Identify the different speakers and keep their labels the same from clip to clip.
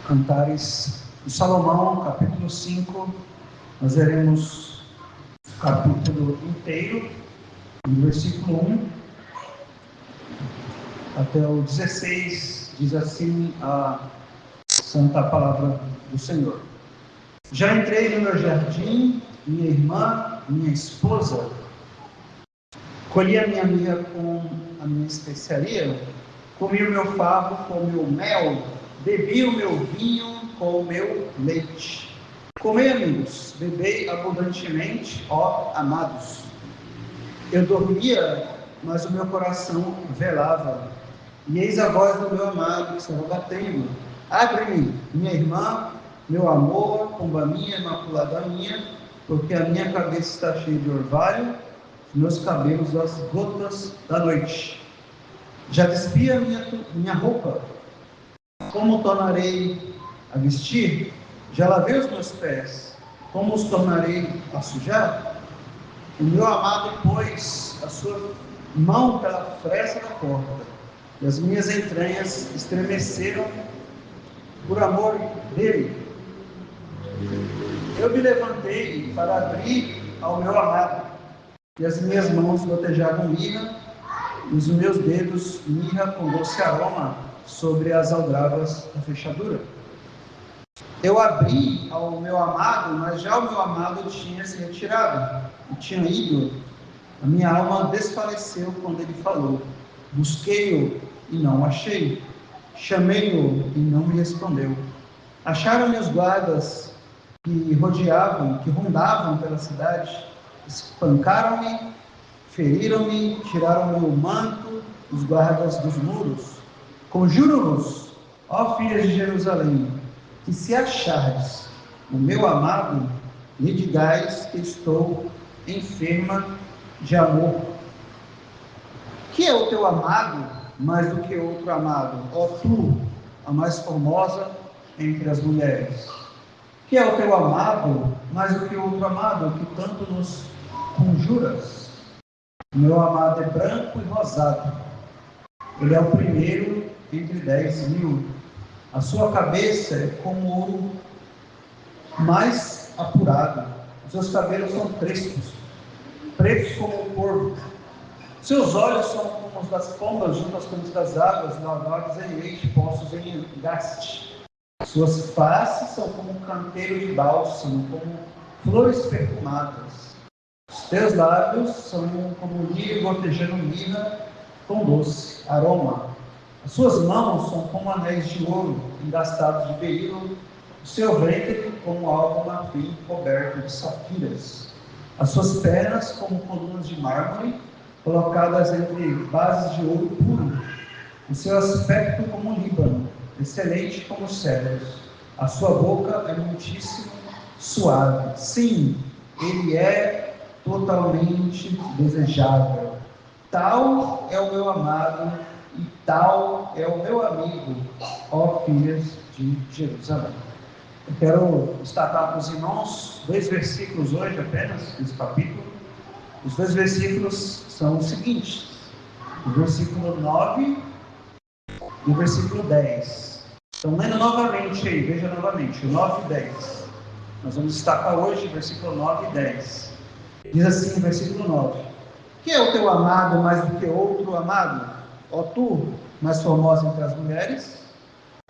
Speaker 1: Cantares de Salomão, capítulo 5, nós veremos o capítulo inteiro, do versículo 1 até o 16, diz assim a santa palavra do Senhor. Já entrei no meu jardim, minha irmã, minha esposa, colhi a minha mirra com a minha especiaria, comi o meu favo com o meu mel, bebi o meu vinho com o meu leite. Comei, amigos, bebei abundantemente, ó amados. Eu dormia, mas o meu coração velava. E eis a voz do meu amado que estava batendo. Abre-me, minha irmã, meu amor, pomba minha, imaculada minha, porque a minha cabeça está cheia de orvalho, meus cabelos as gotas da noite. Já despi a minha roupa, como tornarei a vestir? Já lavei os meus pés, como os tornarei a sujar? O meu amado pôs a sua mão pela fresta da porta, e as minhas entranhas estremeceram por amor dele. Eu me levantei para abrir ao meu amado, e as minhas mãos gotejavam mirra, e os meus dedos mirra com doce aroma sobre as aldrabas da fechadura. Eu abri ao meu amado, mas já o meu amado tinha se retirado e tinha ido. A minha alma desfaleceu quando ele falou. Busquei-o e não o achei. Chamei-o e não me respondeu. Acharam-me os guardas que rodeavam, que rondavam pela cidade. Espancaram-me, feriram-me, tiraram meu manto, os guardas dos muros. Conjuro-vos, ó filhas de Jerusalém, que se achardes o meu amado, lhe digais que estou enferma de amor. Que é o teu amado mais do que outro amado? Ó tu, a mais formosa entre as mulheres. Que é o teu amado mais do que outro amado, que tanto nos conjuras? O meu amado é branco e rosado. Ele é o primeiro entre 10.000. A sua cabeça é como ouro mais apurado. Os seus cabelos são crespos, pretos como o corvo. Seus olhos são como os das pombas junto às fontes das águas, lavados em leite, postos em engaste. Suas faces são como um canteiro de bálsamo, como flores perfumadas. Os teus lábios são como lírio gotejando mirra com doce aroma. As suas mãos são como anéis de ouro, engastados de berilo, o seu ventre como algo marfim coberto de safiras. As suas pernas como colunas de mármore, colocadas entre bases de ouro puro. O seu aspecto como um Líbano, excelente como os cedros. A sua boca é muitíssimo suave. Sim, ele é totalmente desejável. Tal é o meu amado, e tal é o meu amigo, ó filhas de Jerusalém. Eu quero destacar para os irmãos 2 versículos hoje apenas, nesse capítulo. Os 2 versículos são os seguintes: o versículo 9 e o versículo 10. Então, lendo novamente aí, veja novamente, o 9 e 10. Nós vamos destacar hoje o versículo 9 e 10. Diz assim o versículo 9: Que é o teu amado mais do que outro amado? Ó tu, mais formosa entre as mulheres,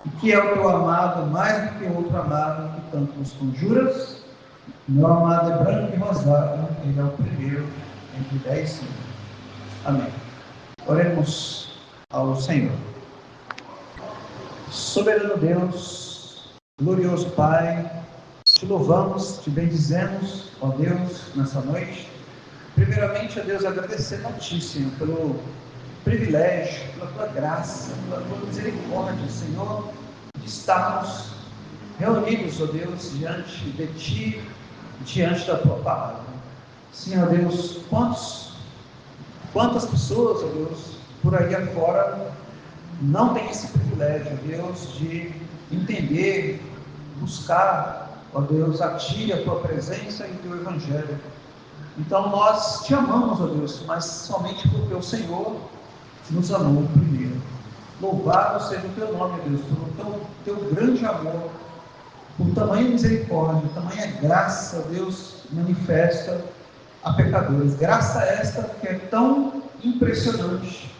Speaker 1: e que é o teu amado mais do que outro amado, que tanto nos conjuras? Meu amado é branco e rosado, ele é o primeiro entre 10 filhos. Amém. Oremos ao Senhor. Soberano Deus, glorioso Pai, te louvamos, te bendizemos, ó Deus, nessa noite. Primeiramente, ó Deus, agradecendo a Ti, Senhor, pelo privilégio, pela Tua graça, pela Tua misericórdia, Senhor, de estarmos reunidos, ó Deus, diante de Ti, diante da Tua palavra. Senhor Deus, quantas pessoas, ó Deus, por aí afora, não têm esse privilégio, ó Deus, de entender, buscar, ó Deus, a Ti, a Tua presença e o Teu Evangelho. Então nós Te amamos, ó Deus, mas somente porque o Senhor nos amou primeiro. Louvado seja o teu nome, Deus, pelo teu grande amor, por tamanha misericórdia, tamanha graça, Deus, manifesta a pecadores. Graça esta que é tão impressionante,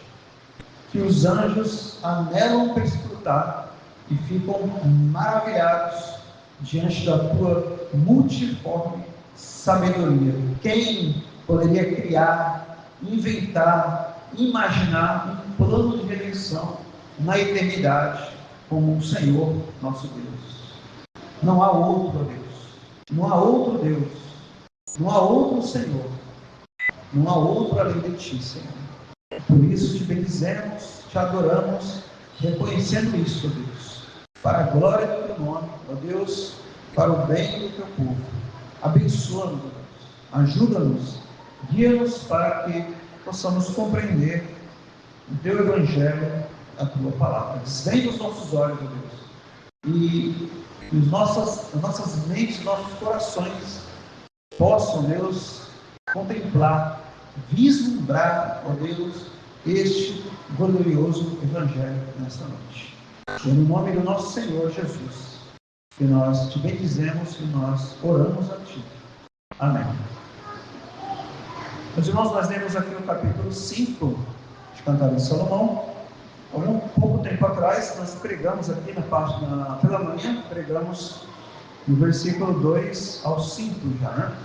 Speaker 1: que os anjos anelam perscrutar e ficam maravilhados diante da tua multiforme sabedoria. Quem poderia criar, inventar, imaginar um plano de redenção na eternidade como o Senhor nosso Deus? Não há outro Deus, não há outro Deus, não há outro Senhor, não há outro além de ti, Senhor. Por isso te bendizemos, te adoramos, reconhecendo isso, ó Deus, para a glória do teu nome, ó Deus, para o bem do teu povo. Abençoa-nos, ó Deus, ajuda-nos, guia-nos para que possamos compreender o teu evangelho, a tua palavra. Desvende os nossos olhos, ó Deus, e as nossas mentes, nossos corações possam, Deus, contemplar, vislumbrar, ó Deus, este glorioso evangelho nesta noite. E no nome do nosso Senhor Jesus, que nós te bendizemos e nós oramos a ti. Amém. Meus irmãos, nós lemos aqui o capítulo 5 de Cantares de Salomão. Há um pouco tempo atrás, nós pregamos aqui pela manhã, pregamos no versículo 2 ao 5 já, né?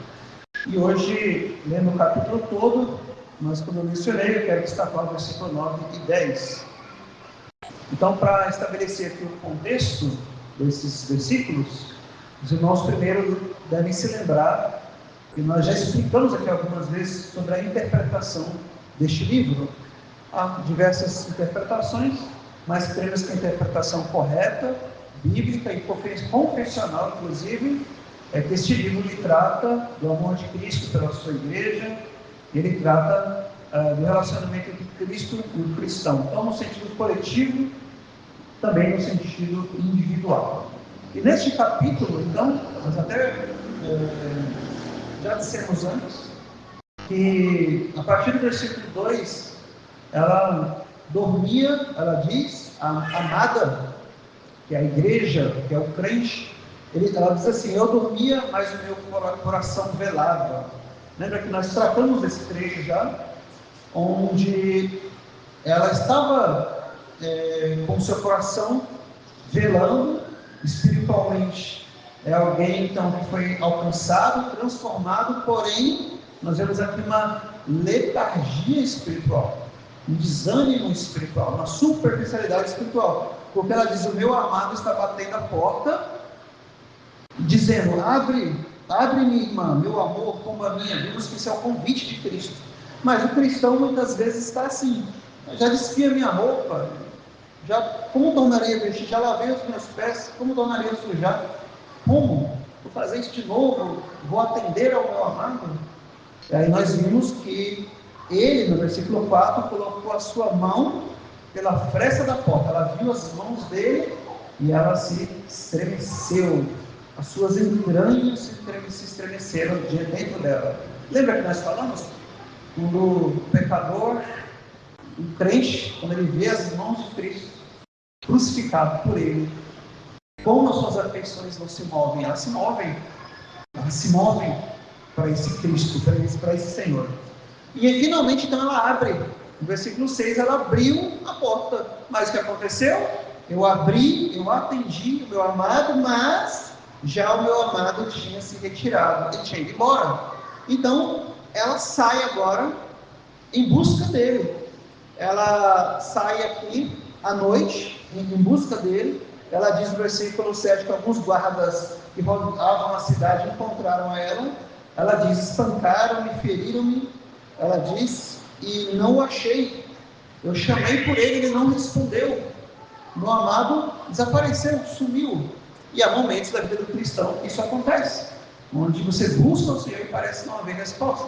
Speaker 1: E hoje, lendo o capítulo todo, mas como eu mencionei, eu quero destacar o versículo 9 e 10. Então, para estabelecer aqui o contexto desses versículos, os irmãos primeiro devem se lembrar que nós já explicamos aqui algumas vezes sobre a interpretação deste livro. Há diversas interpretações, mas cremos que a interpretação correta, bíblica e confessional, inclusive, é que este livro ele trata do amor de Cristo pela sua igreja, ele trata do relacionamento entre Cristo e o cristão, então no sentido coletivo, também no sentido individual. E neste capítulo, então, nós até já dissemos antes, que a partir do versículo 2, ela dormia, ela diz, a amada, que é a igreja, que é o crente, ela diz assim: eu dormia, mas o meu coração velava. Lembra que nós tratamos desse trecho já, onde ela estava com o seu coração velando espiritualmente. É alguém então que foi alcançado, transformado, porém nós vemos aqui uma letargia espiritual, um desânimo espiritual, uma superficialidade espiritual, porque ela diz: o meu amado está batendo a porta, dizendo: abre minha irmã, meu amor, como a minha. Vimos que isso é o convite de Cristo. Mas o cristão muitas vezes está assim: já desfia minha roupa, como tornarei a vestir? Já lavei os meus pés, como tornarei a sujar? Como? Vou fazer isso de novo? Vou atender ao meu amado? E aí nós vimos que ele, no versículo 4, colocou a sua mão pela fresta da porta. Ela viu as mãos dele e ela se estremeceu. As suas entranhas se estremeceram dentro dela. Lembra que nós falamos? Quando o pecador, o crente, quando ele vê as mãos de Cristo crucificado por ele, como as suas afeições não se movem? Elas se movem para esse Cristo, para esse Senhor. E aí, finalmente, então, ela abre. No versículo 6, ela abriu a porta. Mas o que aconteceu? Eu abri, eu atendi o meu amado, mas já o meu amado tinha se retirado, ele tinha ido embora. Então, ela sai agora em busca dele. Ela sai aqui à noite, em busca dele. Ela diz no versículo 7 que alguns guardas que rodavam a cidade encontraram ela. Ela diz: espancaram-me, feriram-me. Ela diz: e não o achei. Eu chamei por ele, ele não respondeu. Meu amado desapareceu, sumiu. E há momentos da vida do cristão que isso acontece, onde você busca o Senhor e parece não haver resposta.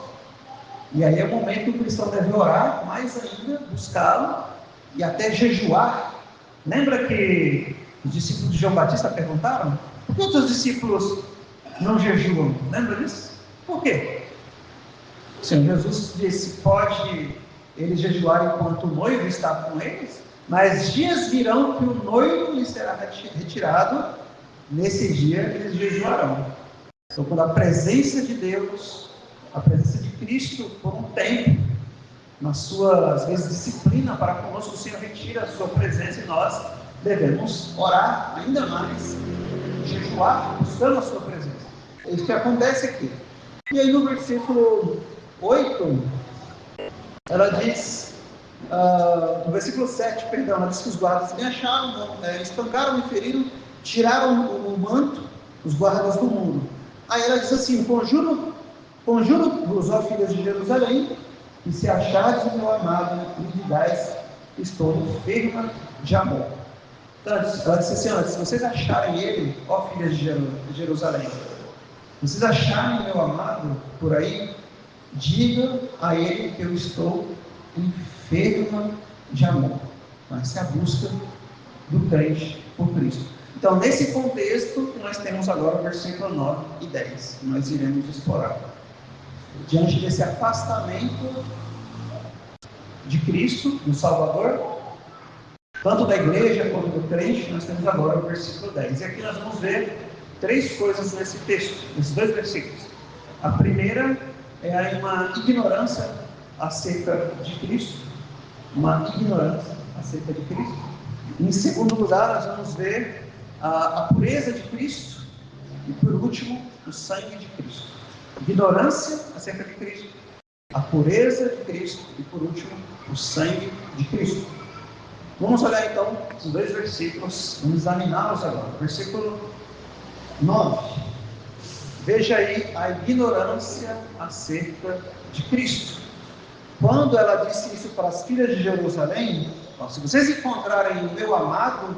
Speaker 1: E aí é o momento que o cristão deve orar mais ainda, buscá-lo e até jejuar. Lembra que os discípulos de João Batista perguntaram: por que os seus discípulos não jejuam? Lembra disso? Por quê? O Senhor Jesus disse: pode eles jejuar enquanto o noivo está com eles? Mas dias virão que o noivo lhe será retirado, nesse dia eles jejuarão. Então, quando a presença de Deus, a presença de Cristo, por um tempo, na sua, às vezes, disciplina para conosco, o Senhor retira a sua presença e nós devemos orar ainda mais, jejuar, buscando a sua presença. É isso que acontece aqui. E aí no versículo 8, ela diz, no versículo 7, perdão, ela diz que os guardas me acharam, espancaram, me feriram, tiraram o manto, os guardas do muro. Aí ela diz assim: conjuro-vos, ó filhas de Jerusalém, e se achardes o meu amado, me digais, estou enferma de amor. Então, ela disse assim: se vocês acharem ele, ó filhas de Jerusalém, se vocês acharem meu amado por aí, diga a ele que eu estou enferma de amor. Então, essa é a busca do crente por Cristo. Então, nesse contexto, nós temos agora o versículo 9 e 10, que nós iremos explorar. Diante desse afastamento de Cristo, do Salvador, tanto da igreja quanto do crente, nós temos agora o versículo 10. E aqui nós vamos ver três coisas nesse texto, nesses dois versículos. A primeira é uma ignorância acerca de Cristo, uma ignorância acerca de Cristo. Em segundo lugar, nós vamos ver a pureza de Cristo e, por último, o sangue de Cristo. Ignorância acerca de Cristo, a pureza de Cristo e, por último, o sangue de Cristo. Vamos olhar então os dois versículos, vamos examiná-los agora. Versículo 9. Veja aí a ignorância acerca de Cristo. Quando ela disse isso para as filhas de Jerusalém, se vocês encontrarem o meu amado,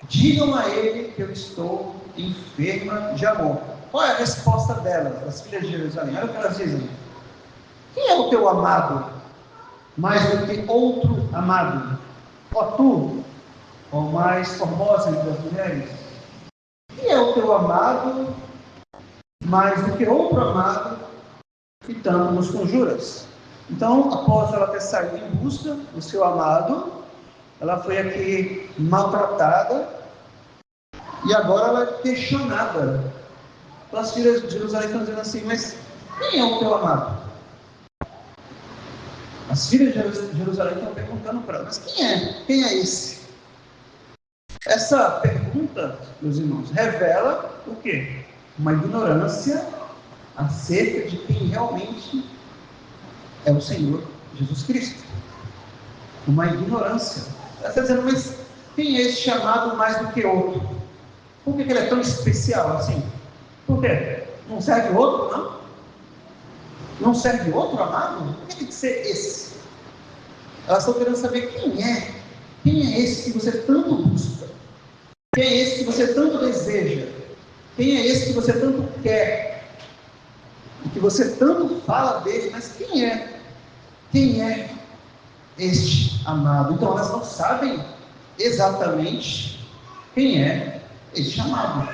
Speaker 1: digam a ele que eu estou enferma de amor. Qual é a resposta delas, das filhas de Jerusalém? Olha o que elas dizem: quem é o teu amado mais do que outro amado? Ó tu, ó mais formosa entre as mulheres, quem é o teu amado mais do que outro amado que tanto nos conjuras? Então, após ela ter saído em busca do seu amado, ela foi aqui maltratada e agora ela é questionada. Então, as filhas de Jerusalém estão dizendo assim: mas quem é o teu amado? As filhas de Jerusalém estão perguntando para ela: mas quem é? Quem é esse? Essa pergunta, meus irmãos, revela o quê? Uma ignorância acerca de quem realmente é o Senhor Jesus Cristo. Uma ignorância. Ela está dizendo: mas quem é esse chamado mais do que outro? Por que ele é tão especial assim? Por quê? Não serve outro, não? Não serve outro amado? Por que tem que ser esse? Elas estão querendo saber quem é. Quem é esse que você tanto busca? Quem é esse que você tanto deseja? Quem é esse que você tanto quer? E que você tanto fala dele, mas quem é? Quem é este amado? Então elas não sabem exatamente quem é este amado.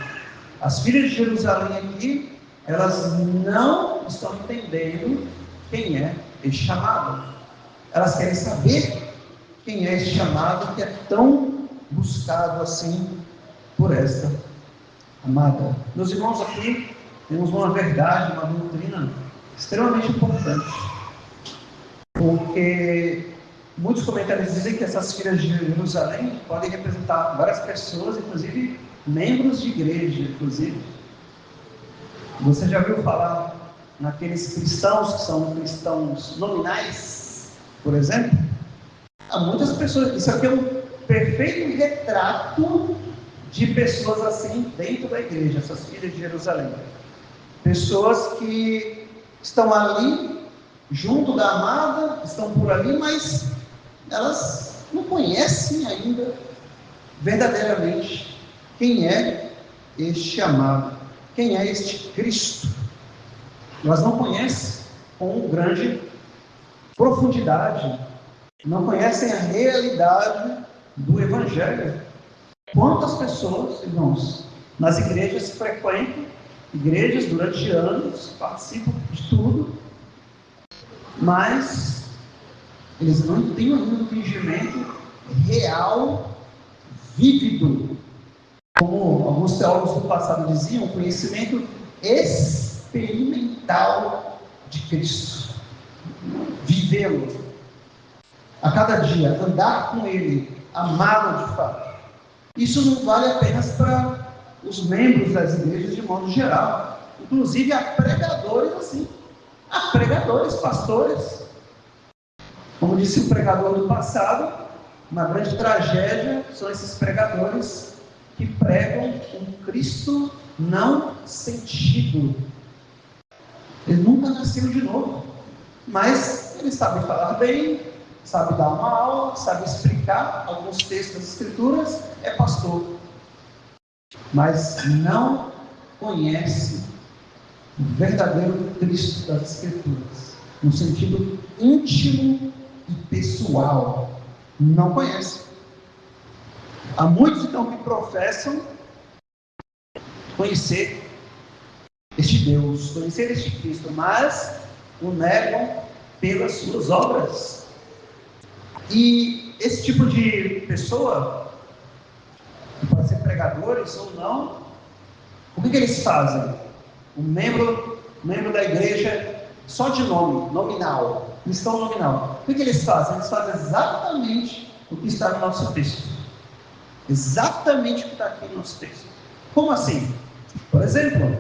Speaker 1: As filhas de Jerusalém aqui, elas não estão entendendo quem é este chamado. Elas querem saber quem é este chamado que é tão buscado assim por esta amada. Meus irmãos, aqui temos uma verdade, uma doutrina extremamente importante, porque muitos comentários dizem que essas filhas de Jerusalém podem representar várias pessoas, inclusive membros de igreja, inclusive. Você já ouviu falar naqueles cristãos que são cristãos nominais, por exemplo? Há muitas pessoas, isso aqui é um perfeito retrato de pessoas assim dentro da igreja, essas filhas de Jerusalém. Pessoas que estão ali, junto da amada, estão por ali, mas elas não conhecem ainda verdadeiramente quem é este amado, quem é este Cristo. Elas não conhecem com grande profundidade, não conhecem a realidade do Evangelho. Quantas pessoas, irmãos, nas igrejas frequentam igrejas durante anos, participam de tudo, mas eles não têm ainda o entendimento real, vívido. Como alguns teólogos do passado diziam, conhecimento experimental de Cristo. Vivê-lo a cada dia, andar com Ele, amá-lo de fato. Isso não vale apenas para os membros das igrejas de modo geral. Inclusive há pregadores assim. Há pregadores, pastores. Como disse o pregador do passado, uma grande tragédia são esses pregadores que pregam um Cristo não sentido. Ele nunca nasceu de novo, mas ele sabe falar bem, sabe dar uma aula, sabe explicar alguns textos das Escrituras, é pastor, mas não conhece o verdadeiro Cristo das Escrituras, no sentido íntimo e pessoal. Não conhece. Há muitos então que professam conhecer este Deus, conhecer este Cristo, mas o negam pelas suas obras. E esse tipo de pessoa, que pode ser pregadores ou não, o que eles fazem? O membro da igreja, só de nome, nominal, cristão nominal. O que eles fazem? Eles fazem exatamente o que está no nosso texto. Exatamente o que está aqui no nosso texto. Como assim? Por exemplo,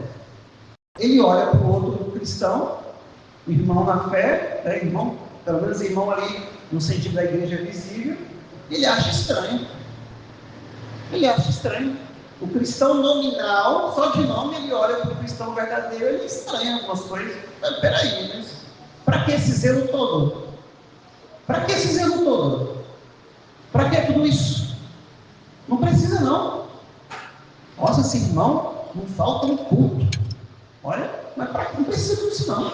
Speaker 1: ele olha para o outro cristão, irmão na fé, irmão, pelo menos irmão ali no sentido da igreja visível, ele acha estranho. Ele acha estranho. O cristão nominal, só de nome, ele olha para o cristão verdadeiro, ele estranha algumas coisas. Mas peraí, mas para que esse zelo todo? Para que esse zelo todo? Para que tudo isso? Não precisa não. Nossa, esse irmão não falta um culto. Olha, mas não precisa disso não.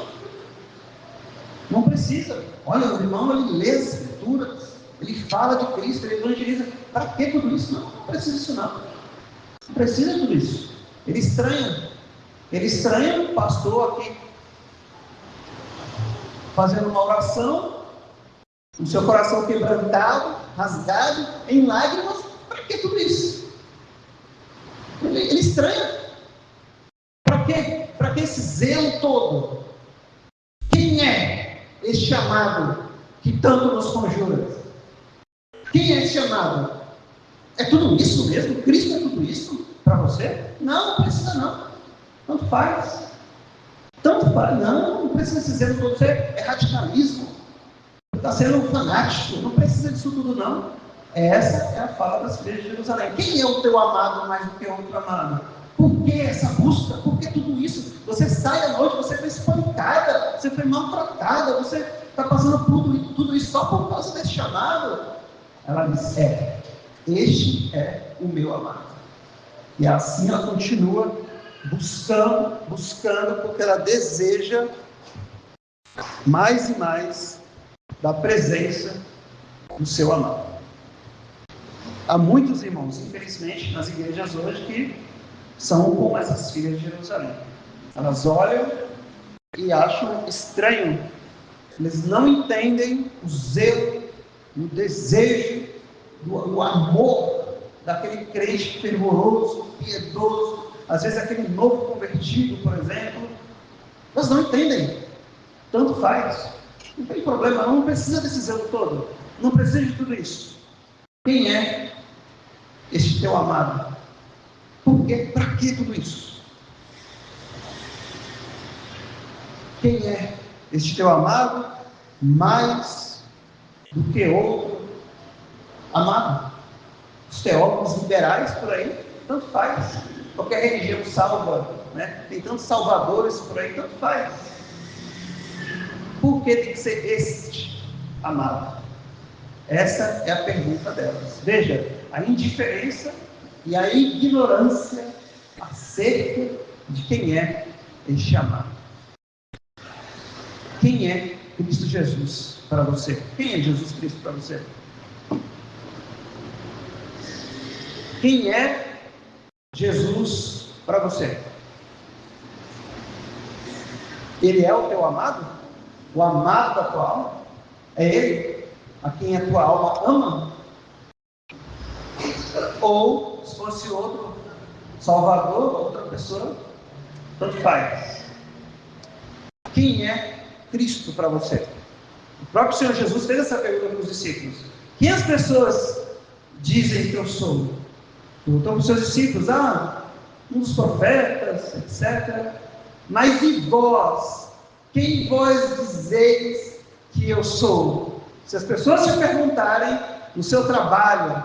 Speaker 1: Não precisa. Olha, o irmão, ele lê as Escrituras, ele fala de Cristo, ele evangeliza. Para que tudo isso? Não precisa disso não. Não precisa de tudo isso. Ele estranha o pastor aqui fazendo uma oração, o seu coração quebrantado, rasgado, em lágrimas. Para que tudo isso? Ele estranha. Para quê? Para que esse zelo todo? Quem é esse chamado que tanto nos conjura? Quem é esse chamado? É tudo isso mesmo? Cristo é tudo isso para você? Não, não precisa não. Tanto faz. Tanto faz. Não precisa se dizer que você é radicalismo. Está sendo um fanático. Não precisa disso tudo não. Essa é a fala das igrejas de Jerusalém. Quem é o teu amado mais do que outro amado? Por que essa busca? Por que tudo isso? Você sai à noite, você foi espancada, você foi maltratada, você está passando por tudo isso só por causa desse chamado? Ela diz, este é o meu amado. E assim ela continua buscando, porque ela deseja mais e mais da presença do seu amado. Há muitos irmãos, infelizmente, nas igrejas hoje que são como essas filhas de Jerusalém. Elas olham e acham estranho. Eles não entendem o zelo, o desejo, o amor daquele crente fervoroso, piedoso, às vezes aquele novo convertido, por exemplo. Elas não entendem. Tanto faz. Não tem problema, não precisa desse zelo todo. Não precisa de tudo isso. Quem é este teu amado? Por quê? Para que tudo isso? Quem é este teu amado mais do que outro amado? Os teólogos liberais por aí, tanto faz. Qualquer religião salva, né? Tem tantos salvadores por aí, tanto faz. Por que tem que ser este amado? Essa é a pergunta delas. Veja, a indiferença e a ignorância acerca de quem é este amado. Quem é Cristo Jesus para você? Quem é Jesus Cristo para você? Quem é Jesus para você? Ele é o teu amado? O amado da tua alma? É Ele a quem a tua alma ama? Ou, se fosse outro Salvador, outra pessoa, tanto faz. Quem é Cristo para você? O próprio Senhor Jesus fez essa pergunta para os discípulos. Quem as pessoas dizem que eu sou? Perguntou para os seus discípulos, um dos profetas, etc. Mas e vós? Quem vós dizeis que eu sou? Se as pessoas te perguntarem no seu trabalho,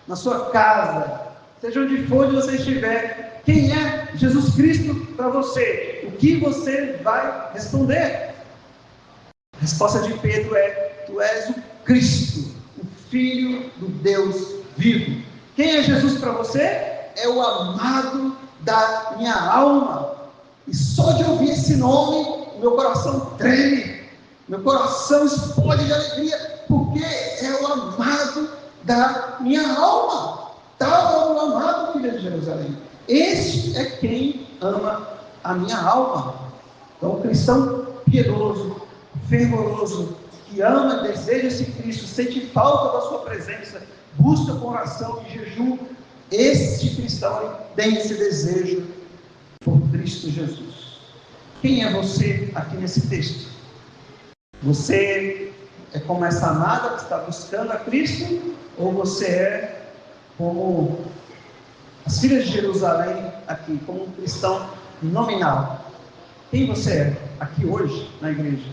Speaker 1: na sua casa, seja onde for onde você estiver, quem é Jesus Cristo para você? O que você vai responder? A resposta de Pedro é: tu és o Cristo, o Filho do Deus vivo. Quem é Jesus para você? É o amado da minha alma. E só de ouvir esse nome, meu coração treme, meu coração explode de alegria, porque é o amado da minha alma. Tal é o amado Filho de Jerusalém. Este é quem ama a minha alma. Então, o cristão piedoso, fervoroso, que ama, deseja esse Cristo, sente falta da sua presença, busca com oração e jejum, este cristão tem esse desejo por Cristo Jesus. Quem é você aqui nesse texto? Você é como essa amada que está buscando a Cristo, ou você é como as filhas de Jerusalém aqui, como um cristão nominal? Quem você é aqui hoje na igreja?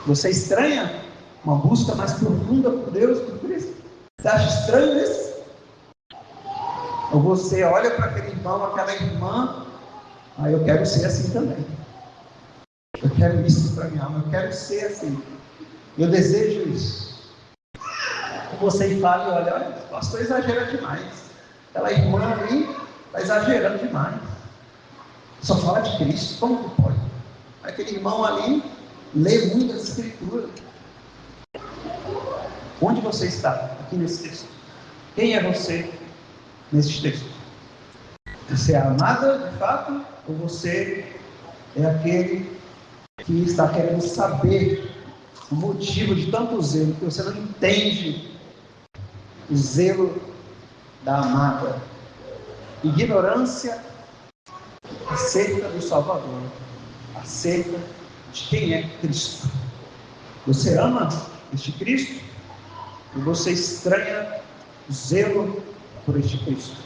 Speaker 1: Você estranha uma busca mais profunda por Deus, por Cristo? Você acha estranho isso? Ou você olha para aquele irmão, aquela irmã, eu quero ser assim também. Eu quero isso para minha alma, eu quero ser assim. Eu desejo isso. Você fala e olha, o pastor exagera demais. Aquela irmã ali está exagerando demais. Só fala de Cristo, como que pode? Aquele irmão ali lê muitas escrituras. Onde você está aqui nesse texto? Quem é você nesse texto? Você é amada de fato? Ou você é aquele que está querendo saber o motivo de tanto zelo, que você não entende o zelo da amada? Ignorância acerca do Salvador, acerca de quem é Cristo. Você ama este Cristo? E você estranha o zelo por este Cristo?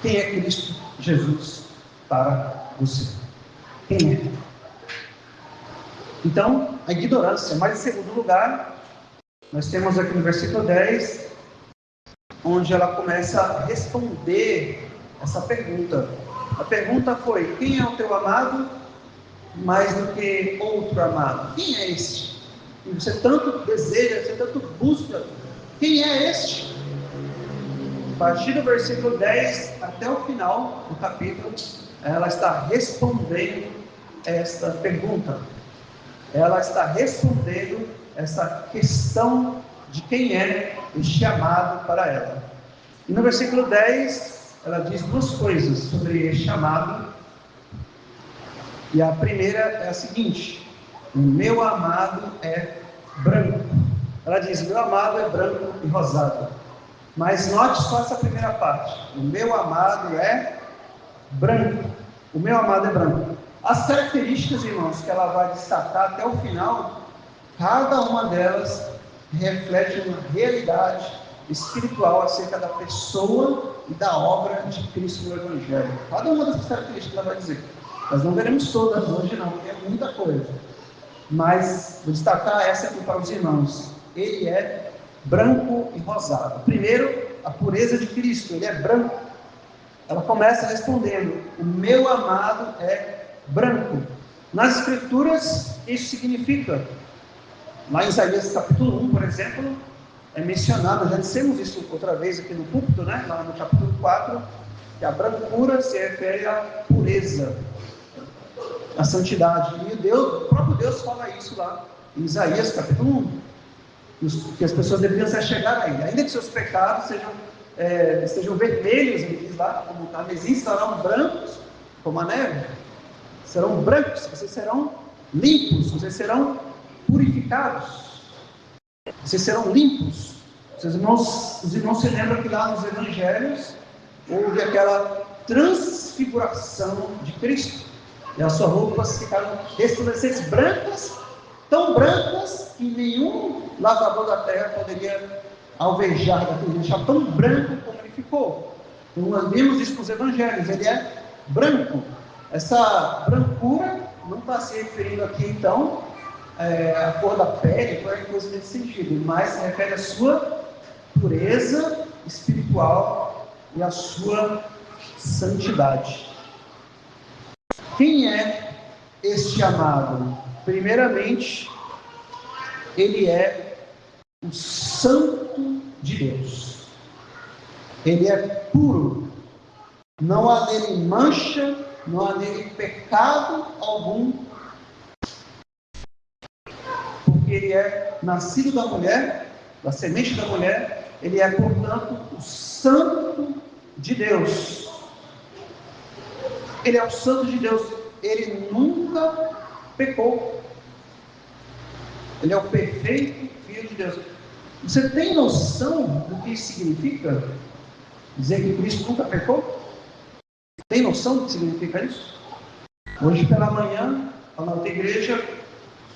Speaker 1: Quem é Cristo Jesus para você? Quem é? Então, a ignorância. Mas em segundo lugar, nós temos aqui no versículo 10, onde ela começa a responder essa pergunta. A pergunta foi: quem é o teu amado mais do que outro amado? Quem é este? E você tanto deseja, você tanto busca. Quem é este? A partir do versículo 10 até o final do capítulo, ela está respondendo esta pergunta. Ela está respondendo essa questão de quem é este amado para ela. E no versículo 10, ela diz duas coisas sobre este amado. E a primeira é a seguinte: o meu amado é branco. Ela diz: meu amado é branco e rosado. Mas note só essa primeira parte: o meu amado é branco. O meu amado é branco. As características, irmãos, que ela vai destacar até o final, cada uma delas reflete uma realidade espiritual acerca da pessoa e da obra de Cristo no Evangelho. Cada uma dessas características ela vai dizer. Nós não veremos todas hoje não, porque é muita coisa. Mas vou destacar essa aqui para os irmãos. Ele é branco e rosado. Primeiro, a pureza de Cristo. Ele é branco. Ela começa respondendo: o meu amado é branco. Nas Escrituras, isso significa, lá em Isaías capítulo 1, por exemplo, é mencionado, já dissemos isso outra vez aqui no púlpito, né? Lá no capítulo 4, que a brancura se refere à pureza, à santidade. E o próprio Deus fala isso lá em Isaías capítulo 1, que as pessoas deveriam se chegar a Ele, ainda que seus pecados estejam vermelhos, ele diz lá, como carmesim, estarão brancos como a neve. Serão brancos, vocês serão limpos, vocês serão purificados, vocês serão limpos, Os irmãos se lembram que lá nos evangelhos houve aquela transfiguração de Cristo. E as suas roupas ficaram resplandecentes, brancas, tão brancas que nenhum lavador da terra poderia alvejar daquele, deixar tão branco como ele ficou. Então, nós vimos isso nos evangelhos, ele é branco. Essa brancura não está se referindo aqui, então, à cor da pele, qualquer coisa nesse sentido, mas se refere à sua pureza espiritual e à sua santidade. Quem é este amado? Primeiramente, ele é o Santo de Deus. Ele é puro. Não há nele mancha, não há nele pecado algum. Porque ele é nascido da mulher, da semente da mulher. Ele é, portanto, o Santo de Deus. Ele é o Santo de Deus. Ele nunca pecou. Ele é o perfeito Filho de Deus. Você tem noção do que isso significa? Dizer que Cristo nunca pecou? Tem noção do que significa isso? Hoje pela manhã, na nossa igreja,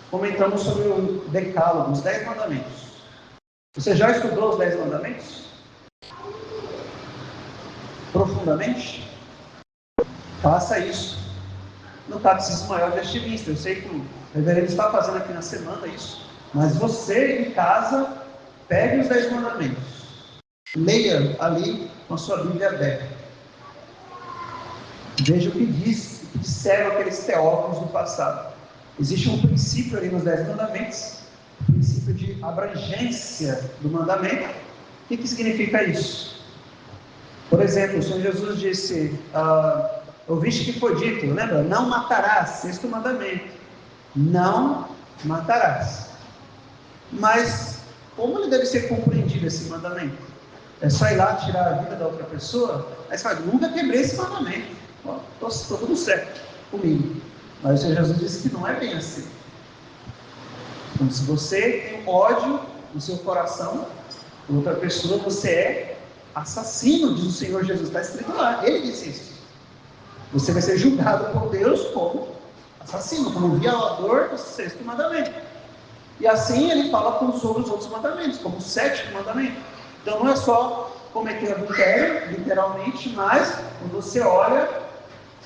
Speaker 1: comentamos sobre o Decálogo, os 10 mandamentos. Você já estudou os 10 mandamentos? Profundamente? Faça isso no Catecismo Maior de Westminster. Eu sei que o reverendo está fazendo aqui na semana isso, mas você em casa, pegue os 10 mandamentos, leia ali com a sua Bíblia aberta, veja o que disseram aqueles teólogos do passado. Existe um princípio ali nos 10 mandamentos, o princípio de abrangência do mandamento. O que significa isso? Por exemplo, o Senhor Jesus disse, ouviste que foi dito, lembra? Não matarás, sexto mandamento. Não matarás. Mas como ele deve ser compreendido esse mandamento? É só ir lá tirar a vida da outra pessoa? Aí você fala, nunca quebrei esse mandamento. Estou tudo certo comigo. Mas o Senhor Jesus disse que não é bem assim. Então, se você tem ódio no seu coração por outra pessoa, você é assassino, diz o Senhor Jesus. Está escrito lá, ele disse isso. Você vai ser julgado por Deus como assassino, como violador do sexto mandamento. E assim ele fala sobre os outros mandamentos, como o sétimo mandamento. Então não é só cometer adultério, literalmente, mas quando você olha,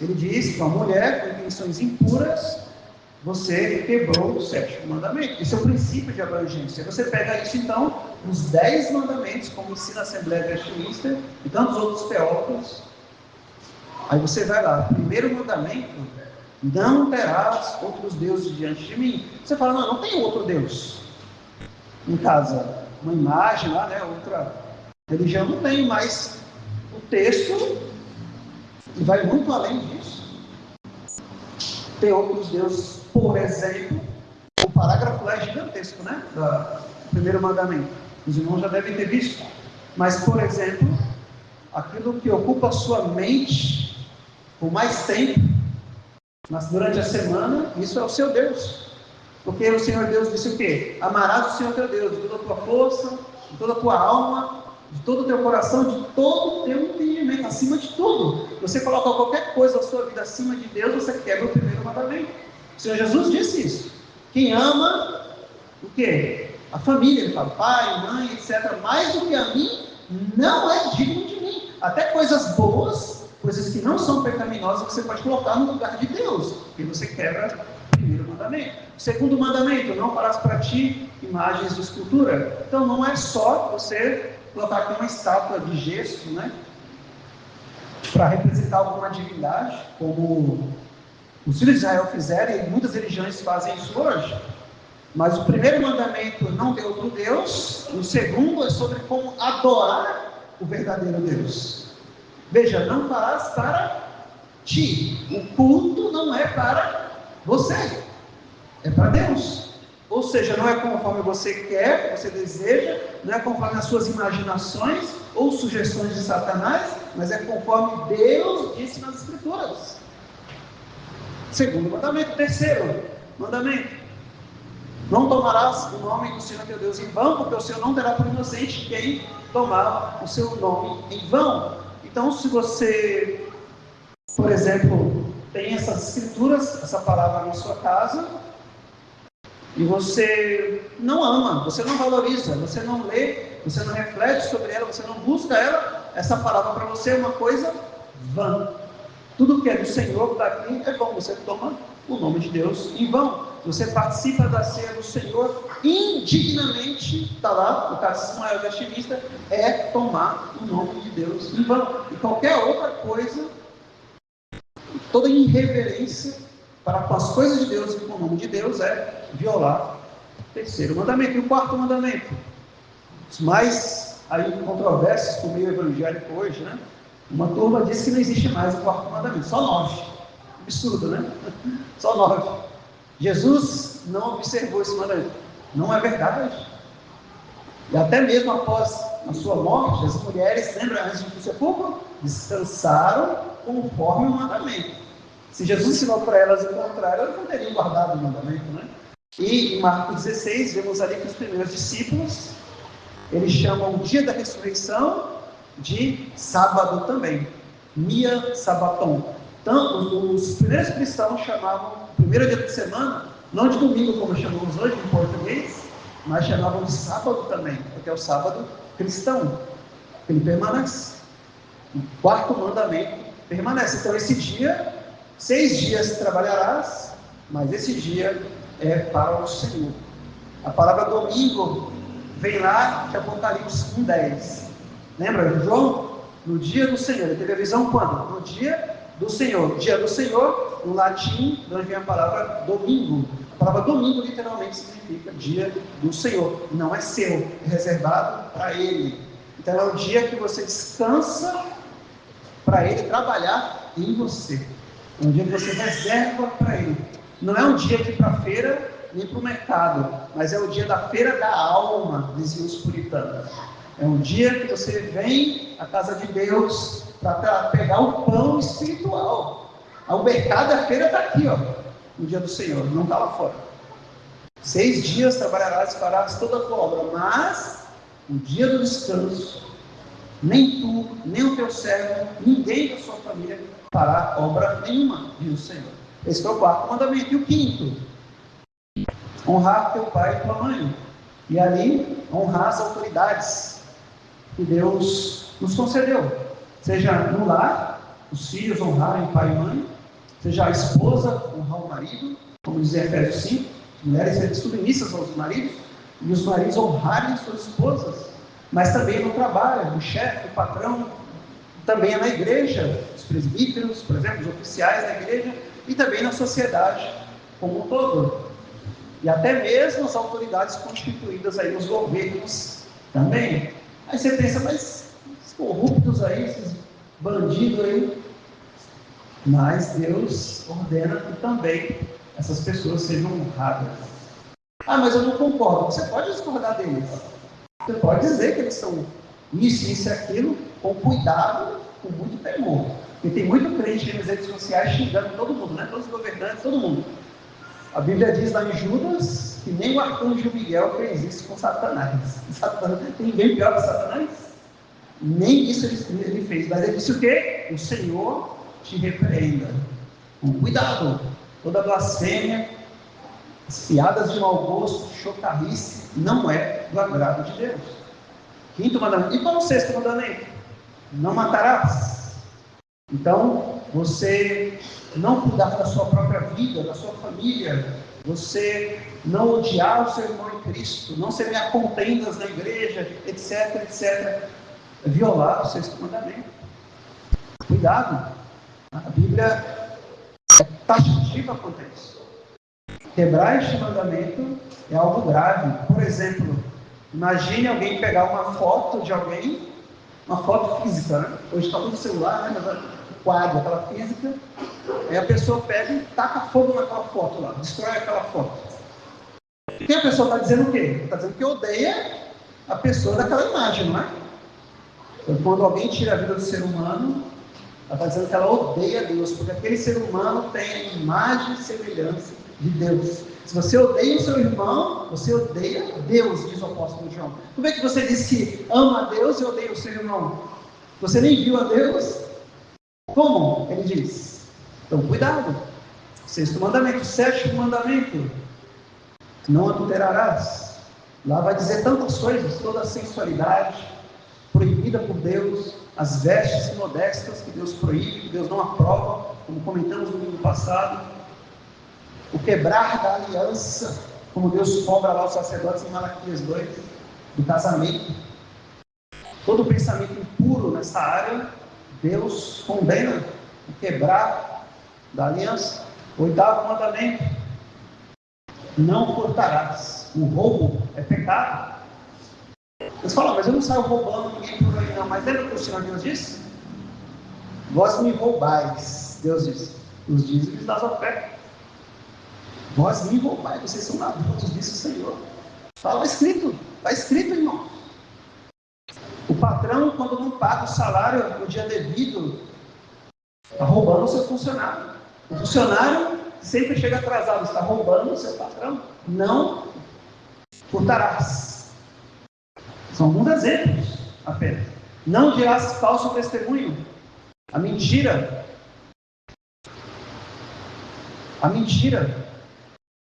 Speaker 1: ele diz que uma mulher com intenções impuras, você quebrou o sétimo mandamento. Esse é o princípio de abrangência. Você pega isso então, nos 10 mandamentos, como ensina a Assembleia de Westminster e tantos outros teólogos. Aí você vai lá, o primeiro mandamento, não terás outros deuses diante de mim. Você fala, não tem outro Deus. Em casa, uma imagem lá, né, outra religião não tem, mas o texto vai muito além disso. Tem outros deuses, por exemplo, o parágrafo lá é gigantesco, né, do primeiro mandamento. Os irmãos já devem ter visto. Mas, por exemplo, aquilo que ocupa a sua mente por mais tempo, mas durante a semana, isso é o seu Deus. Porque o Senhor Deus disse o quê? Amarás o Senhor teu Deus de toda a tua força, de toda a tua alma, de todo o teu coração, de todo o teu entendimento, acima de tudo. Você coloca qualquer coisa da sua vida acima de Deus, você quebra o primeiro mandamento. O Senhor Jesus disse isso. Quem ama o quê? A família, ele fala, pai, mãe, etc. Mais do que a mim, não é digno de mim. Até coisas boas, coisas que não são pecaminosas, você pode colocar no lugar de Deus, e você quebra o primeiro mandamento. O segundo mandamento, não farás para ti imagens de escultura. Então não é só você colocar aqui uma estátua de gesso, né, para representar alguma divindade, como os filhos de Israel fizeram, e muitas religiões fazem isso hoje. Mas o primeiro mandamento, não tem outro Deus. O segundo é sobre como adorar o verdadeiro Deus. Veja, não farás para ti. O culto não é para você, é para Deus. Ou seja, não é conforme você quer, você deseja, não é conforme as suas imaginações ou sugestões de Satanás, mas é conforme Deus disse nas Escrituras. Segundo mandamento. Terceiro mandamento, Não tomarás o nome do Senhor teu Deus em vão, porque o Senhor não terá por inocente quem tomar o seu nome em vão. Então, se você, por exemplo, tem essas escrituras, essa palavra na sua casa, e você não ama, você não valoriza, você não lê, você não reflete sobre ela, você não busca ela, essa palavra para você é uma coisa vã. Tudo que é do Senhor daqui é vão, você toma o nome de Deus em vão. Você participa da ceia do Senhor indignamente, está lá, o Catecismo Maior Ativista, é tomar o nome de Deus em vão. E qualquer outra coisa, toda irreverência para com as coisas de Deus e com o nome de Deus é violar o terceiro mandamento. E o quarto mandamento, os mais aí controversos com o meio evangélico hoje, né? Uma turma diz que não existe mais o quarto mandamento, só 9. Absurdo, né? Só 9. Jesus não observou esse mandamento. Não é verdade. E até mesmo após a sua morte, as mulheres, lembra, antes do sepulcro, descansaram conforme o mandamento. Se Jesus ensinou para elas o contrário, elas não teriam guardado o mandamento, né? E em Marcos 16, vemos ali que os primeiros discípulos, eles chamam o dia da ressurreição de sábado também, Mia Sabaton. Então, os primeiros cristãos chamavam o primeiro dia de semana, não de domingo como chamamos hoje em português, mas chamavam de sábado também, porque é o sábado cristão, ele permanece. O quarto mandamento permanece. Então esse dia, 6 dias trabalharás, mas esse dia é para o Senhor. A palavra domingo vem lá de Apocalipse 1:10. Lembra, João? No dia do Senhor. Ele teve a visão quando? No dia do Senhor. Dia do Senhor, no latim, de onde vem a palavra domingo. A palavra domingo literalmente significa dia do Senhor. Não é seu, é reservado para Ele. Então é o dia que você descansa para Ele trabalhar em você. É um dia que você reserva para Ele. Não é um dia de ir para a feira nem para o mercado, mas é o dia da feira da alma, diziam os puritanos. É um dia que você vem à casa de Deus para pegar o pão espiritual. O mercado, a feira está aqui, ó, no dia do Senhor, não está lá fora. 6 dias trabalharás e farás toda a tua obra, mas no dia do descanso, nem tu, nem o teu servo, ninguém da sua família fará obra nenhuma, diz o Senhor. Esse é o quarto mandamento. E o quinto, honrar teu pai e tua mãe. E ali, honrar as autoridades que Deus nos concedeu. Seja no lar, os filhos honrarem pai e mãe, seja a esposa honrar o marido, como diz Efésios 5, mulheres serem submissas aos maridos, e os maridos honrarem suas esposas, mas também no trabalho, o chefe, o patrão, também na igreja, os presbíteros, por exemplo, os oficiais da igreja, e também na sociedade como um todo. E até mesmo as autoridades constituídas aí nos governos também. Aí você pensa, mas esses corruptos aí, esses bandidos aí, mas Deus ordena que também essas pessoas sejam honradas. Ah, mas eu não concordo. Você pode discordar deles. Você pode dizer que eles são isso e aquilo, com cuidado, com muito temor. Porque tem muito crente nas redes sociais xingando todo mundo, né? Todos os governantes, todo mundo. A Bíblia diz lá em Judas que nem o arcanjo Miguel fez isso com Satanás. Tem ninguém pior que Satanás? Nem isso ele fez. Mas ele disse o quê? O Senhor te repreenda. Com cuidado. Toda blasfêmia, as piadas de mau gosto, chocarrice, não é do agrado de Deus. Quinto mandamento. E qual é o sexto mandamento? Não matarás. Então, você não cuidar da sua própria vida, da sua família, você não odiar o seu irmão em Cristo, não semear contendas na igreja, etc, etc. É violar o sexto mandamento. Cuidado. A Bíblia é taxativa quanto a isso. Quebrar este mandamento é algo grave. Por exemplo, imagine alguém pegar uma foto de alguém, uma foto física, né? Hoje está tudo celular, né? Mas quadro, aquela física, aí a pessoa pega e taca fogo naquela foto lá, destrói aquela foto. E a pessoa está dizendo o quê? Está dizendo que odeia a pessoa daquela imagem, não é? Então, quando alguém tira a vida do ser humano, ela está dizendo que ela odeia Deus, porque aquele ser humano tem a imagem e semelhança de Deus. Se você odeia o seu irmão, você odeia Deus, diz o apóstolo João. Como é que você diz que ama a Deus e odeia o seu irmão? Você nem viu a Deus? Como? Ele diz. Então, cuidado. Sexto mandamento. Sétimo mandamento. Não adulterarás. Lá vai dizer tantas coisas, toda a sensualidade proibida por Deus, as vestes imodestas que Deus proíbe, que Deus não aprova, como comentamos no domingo passado, o quebrar da aliança, como Deus cobra lá os sacerdotes em Malaquias 2, do casamento. Todo pensamento impuro nessa área, Deus condena o quebrar da aliança. Oitavo mandamento, não furtarás. O roubo é pecado. Você fala, mas eu não saio roubando ninguém por aí não. Mas lembra que o Senhor Deus disse? Vós me roubais, Deus disse, os dízimos das ofertas. Vós me roubais, vocês são ladrões, disse o Senhor. Está escrito, irmão. O patrão, quando não paga o salário no dia devido, está roubando o seu funcionário. O funcionário sempre chega atrasado, está roubando o seu patrão. Não furtarás. São alguns exemplos apenas. Não dirás falso testemunho. A mentira.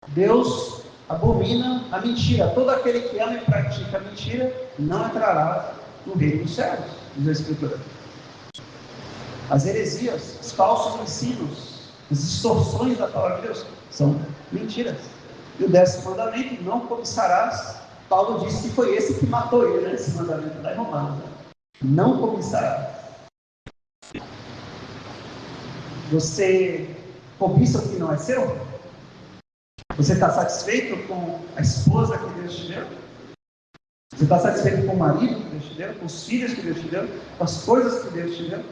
Speaker 1: Deus abomina a mentira. Todo aquele que ama e pratica a mentira não entrará no reino dos céus, diz a Escritura. As heresias, os falsos ensinos, as distorções da palavra de Deus são mentiras. E o 10º mandamento, não cobiçarás. Paulo disse que foi esse que matou ele, né? Esse mandamento lá em Romanos. Né? Não cobiçarás. Você cobiça o que não é seu? Você está satisfeito com a esposa que Deus te deu? Você está satisfeito com o marido que Deus te deu? Com os filhos que Deus te deu? Com as coisas que Deus te deu?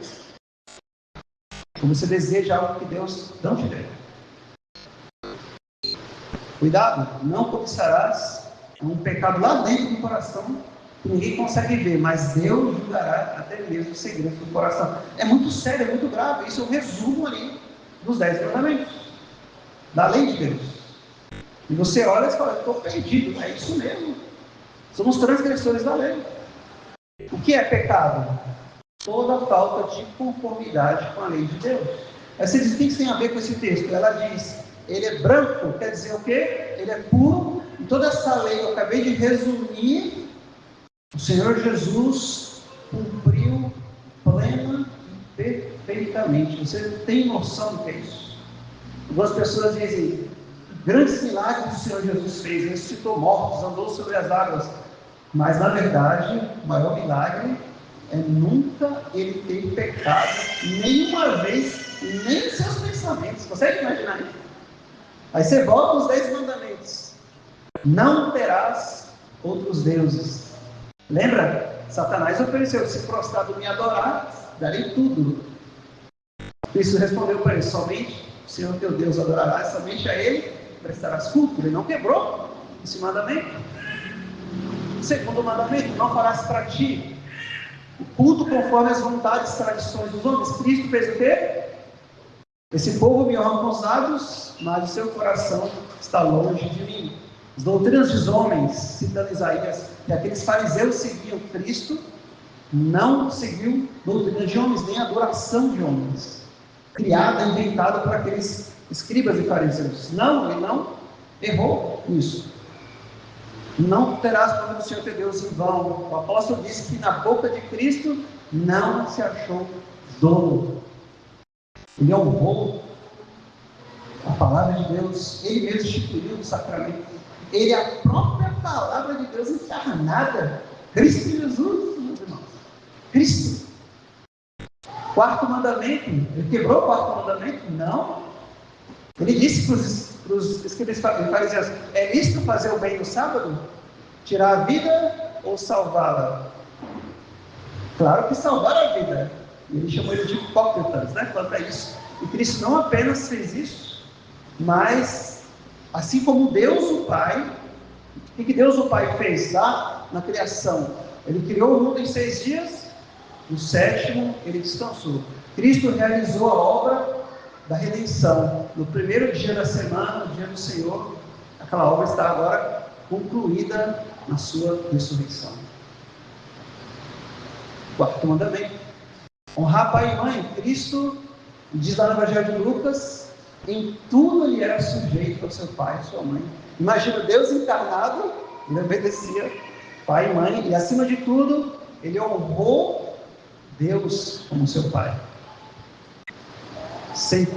Speaker 1: Ou você deseja algo que Deus não te deu? Cuidado, não cobiçarás. É um pecado lá dentro do coração que ninguém consegue ver, mas Deus julgará até mesmo os segredos do coração. É muito sério, é muito grave. Isso é um resumo ali dos 10 mandamentos, da lei de Deus. E você olha e fala, estou perdido. É isso mesmo. Somos transgressores da lei. O que é pecado? Toda falta de conformidade com a lei de Deus. Aí você diz, o que isso tem a ver com esse texto? Ela diz, ele é branco, quer dizer o quê? Ele é puro. E toda essa lei que eu acabei de resumir, o Senhor Jesus cumpriu plena e perfeitamente. Você tem noção do que é isso? Algumas pessoas dizem, grandes milagres o Senhor Jesus fez, ressuscitou mortos, andou sobre as águas. Mas na verdade, o maior milagre é nunca ele ter pecado nenhuma vez, nem em seus pensamentos. Consegue imaginar isso? Aí você volta os 10 mandamentos. Não terás outros deuses. Lembra? Satanás ofereceu, se prostrado me adorar, darei tudo. Cristo respondeu para ele, somente o Senhor teu Deus adorarás, somente a ele prestarás culto. Ele não quebrou esse mandamento. Segundo mandamento, não farás para ti o culto conforme as vontades e tradições dos homens. Cristo fez o quê? Esse povo me honra com os lábios, mas o seu coração está longe de mim. As doutrinas dos homens, citando Isaías, que aqueles fariseus seguiam Cristo, não seguiu doutrinas de homens, nem adoração de homens, criada, inventada por aqueles escribas e fariseus. Não, ele não errou nisso. Não terás o nome do Senhor teu Deus em vão. O apóstolo disse que na boca de Cristo não se achou dolo. Ele honrou a palavra de Deus, ele mesmo instituiu o sacramento. Ele é a própria palavra de Deus encarnada. Cristo Jesus, meus irmãos. Cristo. Quarto mandamento. Ele quebrou o quarto mandamento? Não. Ele disse para os escribas e fariseus, é lícito fazer o bem no sábado? Tirar a vida ou salvá-la? Claro que salvar a vida. E ele chamou ele de hipócritas, né? Quanto a isso. E Cristo não apenas fez isso, mas assim como Deus o Pai, o que Deus o Pai fez lá na criação? Ele criou o mundo em 6 dias, no 7º ele descansou. Cristo realizou a obra da redenção, no primeiro dia da semana, no dia do Senhor, aquela obra está agora concluída na sua ressurreição. Quarto mandamento: honrar pai e mãe. Cristo diz lá no Evangelho de Lucas, em tudo ele era sujeito ao seu pai e sua mãe. Imagina Deus encarnado, ele obedecia pai e mãe, e acima de tudo, ele honrou Deus como seu pai. Sempre.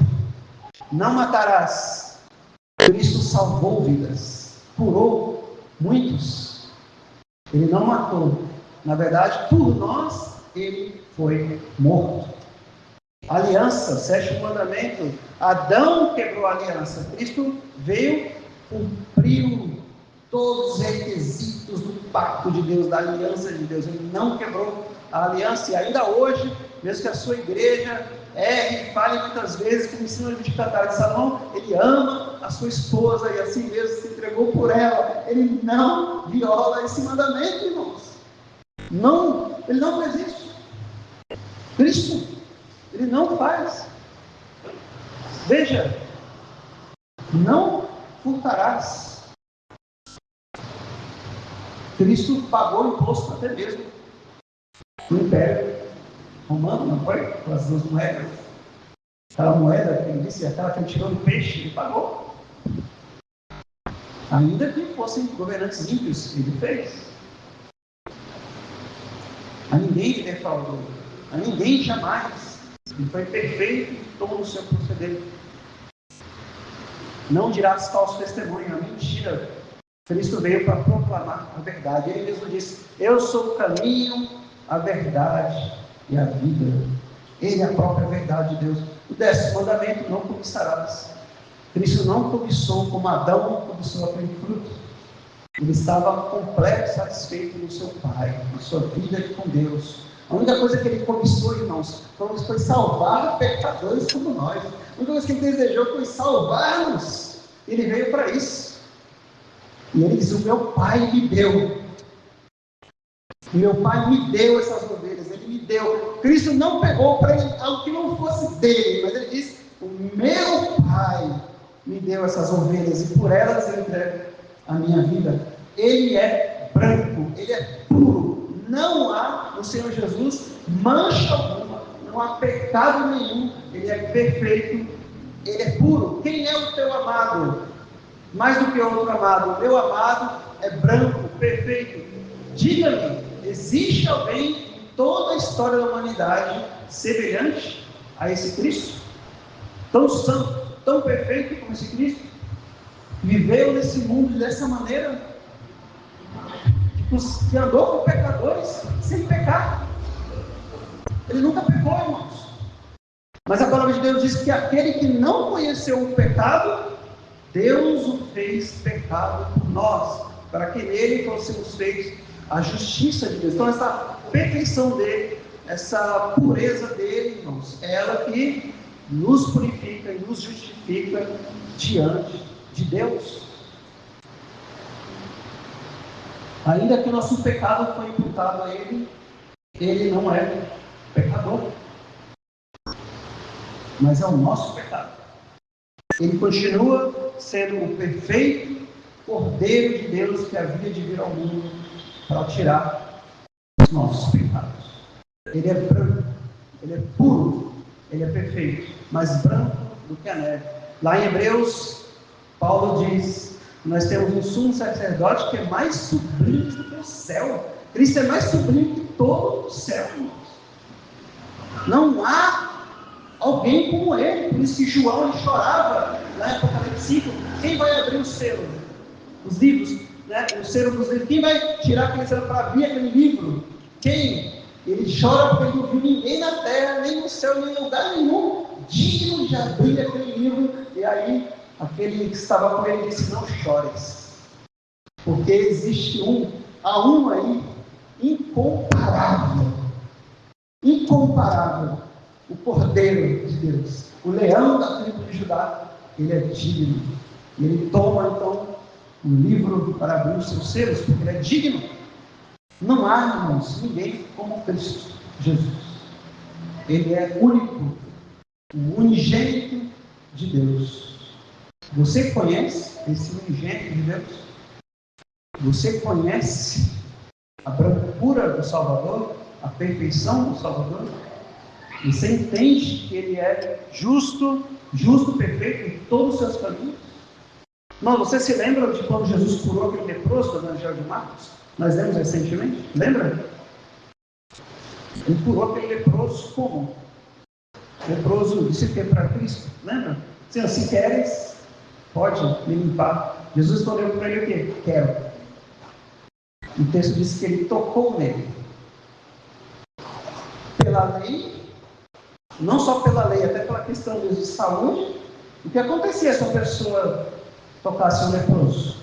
Speaker 1: Não matarás. Cristo salvou vidas, curou muitos. Ele não matou. Na verdade, por nós, ele foi morto. Aliança, sétimo mandamento. Adão quebrou a aliança. Cristo veio, cumpriu todos os requisitos do pacto de Deus, da aliança de Deus. Ele não quebrou a aliança. E ainda hoje, mesmo que a sua igreja erre e fale muitas vezes, como ensina o livro de Cantares de Salomão, ele ama a sua esposa e assim mesmo se entregou por ela. Ele não viola esse mandamento, irmãos. Não, ele não fez isso. Cristo, ele não faz. Veja, não furtarás. Cristo pagou imposto até mesmo no Império Romano, não foi? Com as duas moedas. Aquela moeda que ele disse, aquela que ele tirou do peixe, ele pagou. Ainda que fossem governantes ímpios, ele fez. A ninguém ele defraudou, a ninguém jamais. Ele foi perfeito em todo o seu proceder. Não dirás falso testemunho, a mentira. Cristo veio para proclamar a verdade. Ele mesmo disse: eu sou o caminho, a verdade e a vida. Ele é a própria verdade de Deus. O 10º mandamento: não cobiçarás. Cristo não cobiçou como Adão cobiçou aquele fruto. Ele estava completo, satisfeito no seu Pai, na sua vida com Deus. A única coisa que ele cobiçou, irmãos, foi salvar pecadores como nós. A única coisa que ele desejou foi salvar-nos. Ele veio para isso. E ele diz: o meu Pai me deu. O meu Pai me deu essas ovelhas. Ele me deu. Cristo não pegou para ele algo que não fosse dele, mas ele diz: o meu Pai me deu essas ovelhas e por elas eu entrego a minha vida. Ele é branco, ele é puro. Não há no Senhor Jesus mancha alguma, não há pecado nenhum. Ele é perfeito, ele é puro. Quem é o teu amado? Mais do que outro amado. O meu amado é branco, perfeito. Diga-me, existe alguém em toda a história da humanidade semelhante a esse Cristo? Tão santo, tão perfeito como esse Cristo? Viveu nesse mundo dessa maneira, que andou com pecadores sem pecar. Ele nunca pecou, irmãos. Mas a palavra de Deus diz que aquele que não conheceu o pecado, Deus o fez pecado por nós, para que nele fôssemos feitos a justiça de Deus. Então essa perfeição dele, essa pureza dele, irmãos, é ela que nos purifica e nos justifica diante de Deus. Ainda que o nosso pecado foi imputado a ele, ele não é pecador, mas é o nosso pecado. Ele continua sendo o perfeito Cordeiro de Deus que havia de vir ao mundo para tirar os nossos pecados. Ele é branco, ele é puro, ele é perfeito, mais branco do que a neve. Lá em Hebreus, Paulo diz: nós temos um sumo sacerdote que é mais sublime do que o céu. Cristo é mais sublime que todo o céu, irmãos. Não há alguém como ele. Por isso que João chorava lá em Apocalipse 5. Quem vai abrir o selo? Os livros, né? O selo dos livros. Quem vai tirar aquele selo para abrir aquele livro? Quem? Ele chora porque ele não viu ninguém na terra, nem no céu, nem em lugar nenhum digno de abrir aquele livro. E aí aquele que estava com ele disse: não chores, porque existe há um aí incomparável, o Cordeiro de Deus, o leão da tribo de Judá. Ele é digno, e ele toma então o livro para abrir os seus selos, porque ele é digno. Não há, irmãos, ninguém como Cristo Jesus. Ele é único, o unigênito de Deus. Você conhece esse unigênito de Deus? Você conhece a brancura do Salvador, a perfeição do Salvador? Você entende que Ele é justo, perfeito em todos os seus caminhos? Não, você se lembra de quando Jesus curou aquele leproso do Evangelho de Marcos? Nós lemos recentemente, lembra? Ele curou aquele leproso como? O leproso disse que para Cristo, lembra? Se queres, pode me limpar. Jesus respondeu para ele o quê? Quero. O texto diz que ele tocou nele. Pela lei, não só pela lei, até pela questão de saúde, o que acontecia se a pessoa tocasse um leproso?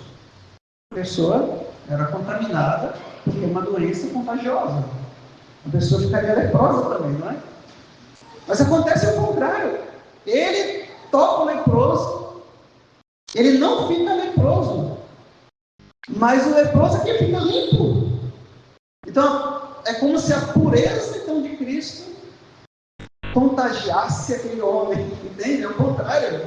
Speaker 1: A pessoa era contaminada, porque é uma doença contagiosa. A pessoa ficaria leprosa também, não é? Mas acontece o contrário. Ele toca o leproso, ele não fica leproso, mas o leproso é que fica limpo. Então, é como se a pureza então, de Cristo contagiasse aquele homem, entende? É o contrário.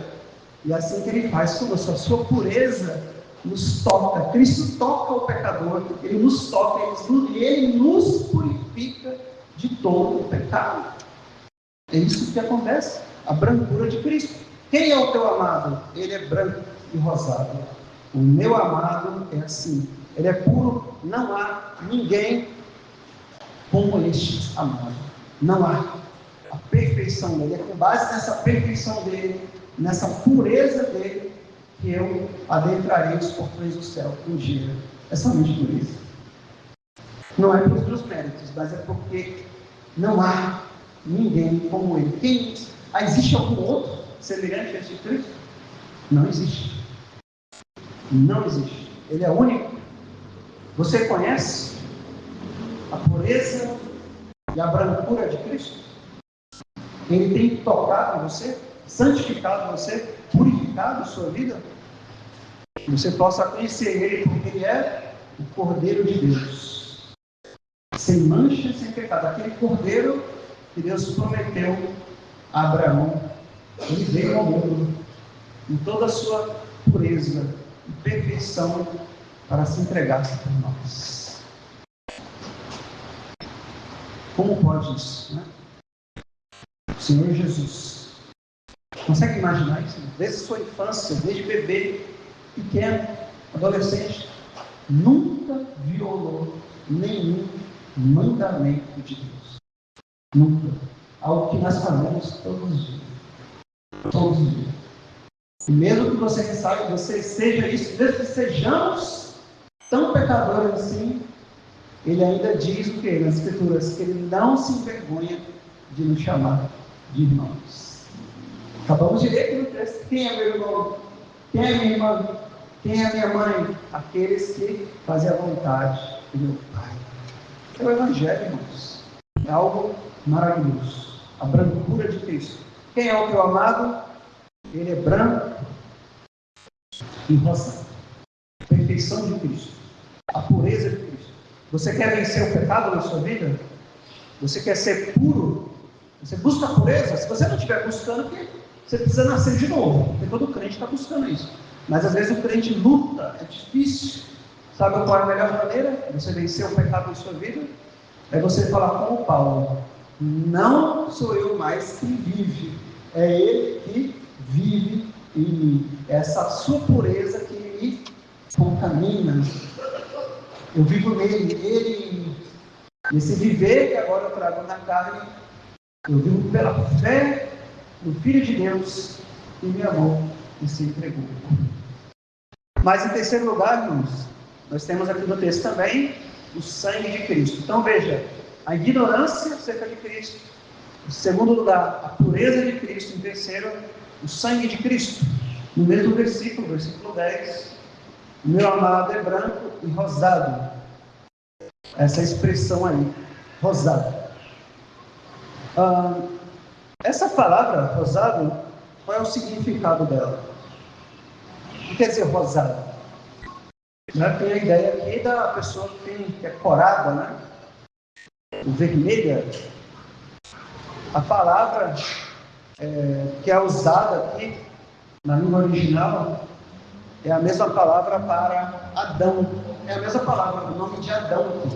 Speaker 1: E é assim que ele faz conosco. A sua pureza nos toca. Cristo toca o pecador, ele nos toca, ele nos purifica de todo o pecado. É isso que acontece, a brancura de Cristo. Quem é o teu amado? Ele é branco e rosado. O meu amado é assim, ele é puro, não há ninguém como este amado. Não há. A perfeição dele, é com base nessa perfeição dele, nessa pureza dele, que eu adentrarei os portões do céu um dia. É somente por isso. Não é pelos meus méritos, mas é porque não há ninguém como ele. Quem diz? Existe algum outro semelhante a esse Cristo? Não existe. Não existe. Ele é único. Você conhece a pureza e a brancura de Cristo? Ele tem tocado você, santificado você, purificado a sua vida? Que você possa conhecer Ele, porque Ele é o Cordeiro de Deus, sem mancha e sem pecado. Aquele Cordeiro que Deus prometeu a Abraão. Ele veio ao mundo em toda a sua pureza e perfeição para se entregar por nós. Como pode isso, né? O Senhor Jesus. Consegue imaginar isso? Desde sua infância, desde bebê, pequeno, adolescente, nunca violou nenhum mandamento de Deus. Nunca. Algo que nós fazemos todos os dias. Todos os dias. E mesmo que você saiba, você seja isso, mesmo que sejamos tão pecadores assim, ele ainda diz o que nas Escrituras? Que ele não se envergonha de nos chamar de irmãos. Acabamos de ler aqui no texto. Quem é meu irmão? Quem é minha irmã? Quem é minha mãe? Aqueles que fazem a vontade do meu Pai. É o Evangelho, irmãos. É algo maravilhoso. A brancura de Cristo. Quem é o teu amado? Ele é branco e rosado. A perfeição de Cristo. A pureza de Cristo. Você quer vencer o pecado na sua vida? Você quer ser puro? Você busca a pureza? Se você não estiver buscando, você precisa nascer de novo. Porque todo crente está buscando isso. Mas às vezes o crente luta, é difícil. Sabe qual é a melhor maneira de você vencer o pecado na sua vida? É você falar como Paulo: não sou eu mais que vive, é Ele que vive em mim. É essa sua pureza que me contamina. Eu vivo nele, ele em mim. Esse viver que agora eu trago na carne, eu vivo pela fé no Filho de Deus que me amou e se entregou. Mas em terceiro lugar, irmãos, nós temos aqui no texto também o sangue de Cristo. Então veja, a ignorância acerca de Cristo. Em segundo lugar, a pureza de Cristo. Em terceiro, o sangue de Cristo. No mesmo versículo, versículo 10, o meu amado é branco e rosado. Essa expressão aí, rosado. Essa palavra, rosado, qual é o significado dela? O que quer dizer rosado? Já tem a ideia aqui da pessoa que é corada, né? O vermelha. A palavra que é usada aqui Na língua original, é a mesma palavra para Adão. É a mesma palavra, o nome de Adão aqui.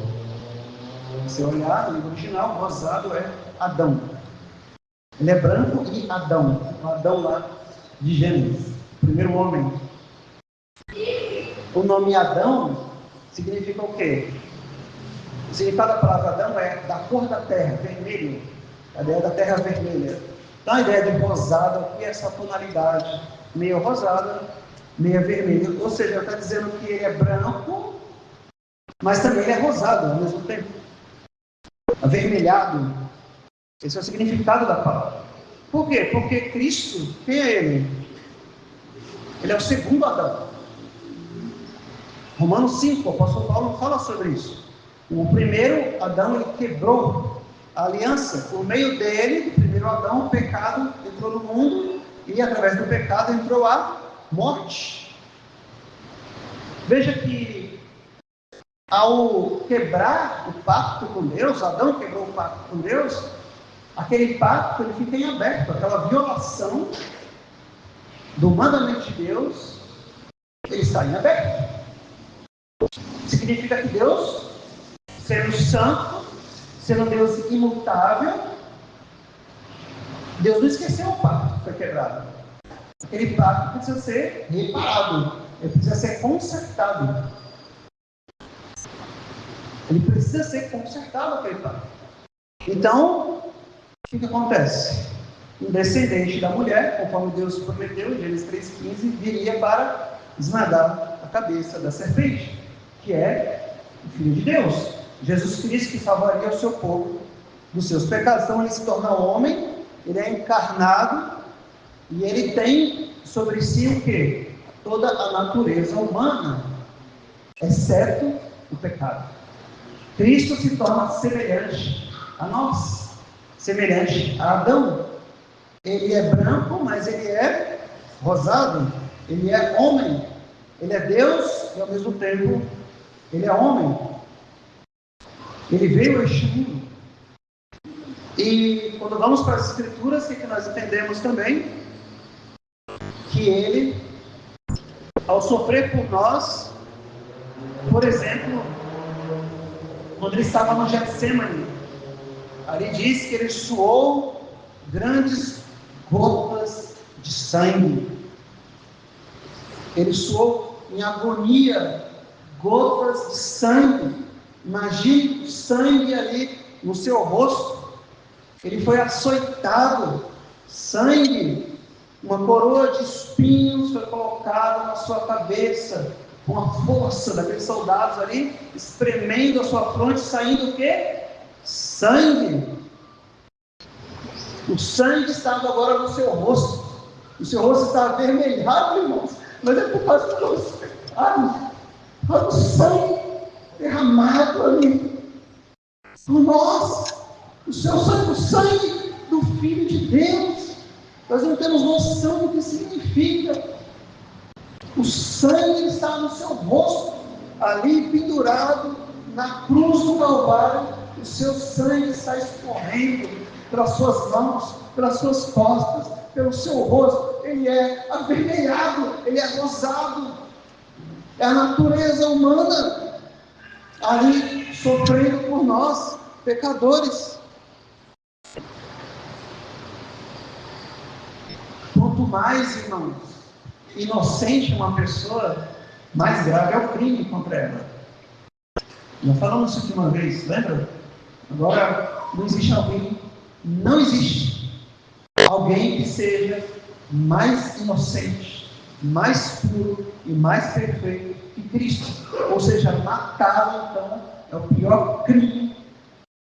Speaker 1: Se você olhar na língua original, rosado é Adão. Ele é branco e Adão. O Adão lá de Gênesis, o primeiro homem. O nome Adão significa o quê? O significado da palavra Adão é da cor da terra, vermelho. A ideia da terra vermelha. Então a ideia de rosado aqui é essa tonalidade, meio rosada, meio vermelha. Ou seja, está dizendo que ele é branco, mas também ele é rosado ao mesmo tempo. Avermelhado. Esse é o significado da palavra. Por quê? Porque Cristo, quem é ele? Ele é o segundo Adão. Romanos 5, o apóstolo Paulo fala sobre isso. O primeiro Adão, ele quebrou a aliança. Por meio dele, o primeiro Adão, o pecado entrou no mundo e através do pecado entrou a morte. Veja que ao quebrar o pacto com Deus, Adão quebrou o pacto com Deus, aquele pacto ele fica em aberto, aquela violação do mandamento de Deus, ele está em aberto. Significa que Deus, sendo santo, sendo Deus imutável, Deus não esqueceu o pacto que foi quebrado. Aquele pacto precisa ser reparado, ele precisa ser consertado. Ele precisa ser consertado aquele pacto. Então, o que acontece? Um descendente da mulher, conforme Deus prometeu, em Gênesis 3,15, viria para esmagar a cabeça da serpente, que é o Filho de Deus. Jesus Cristo, que salvaria o seu povo dos seus pecados. Então ele se torna homem, ele é encarnado, e ele tem sobre si o quê? Toda a natureza humana, exceto o pecado. Cristo se torna semelhante a nós, semelhante a Adão. Ele é branco, mas ele é rosado. Ele é homem. Ele é Deus e ao mesmo tempo ele é homem. Ele veio a este mundo. E quando vamos para as Escrituras, o que nós entendemos também? Que ele, ao sofrer por nós, por exemplo, quando ele estava no Getsemane, ali diz que ele suou grandes gotas de sangue. Ele suou em agonia gotas de sangue. Imagine o sangue ali no seu rosto. Ele foi açoitado, sangue, uma coroa de espinhos foi colocada na sua cabeça, com a força daqueles soldados ali, espremendo a sua fronte, saindo o quê? Sangue. O sangue estava agora no seu rosto. O seu rosto estava avermelhado, irmãos. Mas é por causa dos pecados. Por causa do sangue derramado ali. Por nós. O seu sangue, o sangue do Filho de Deus. Nós não temos noção do que significa. O sangue está no seu rosto, ali pendurado na cruz do Calvário. O seu sangue está escorrendo pelas suas mãos, pelas suas costas, pelo seu rosto. Ele é avermelhado, ele é rosado. É a natureza humana ali sofrendo por nós, pecadores. Quanto mais, irmãos, inocente uma pessoa, mais grave é o crime contra ela. Nós falamos isso de uma vez, lembra? Agora, não existe alguém que seja mais inocente, mais puro e mais perfeito que Cristo. Ou seja, matá-lo, então, é o pior crime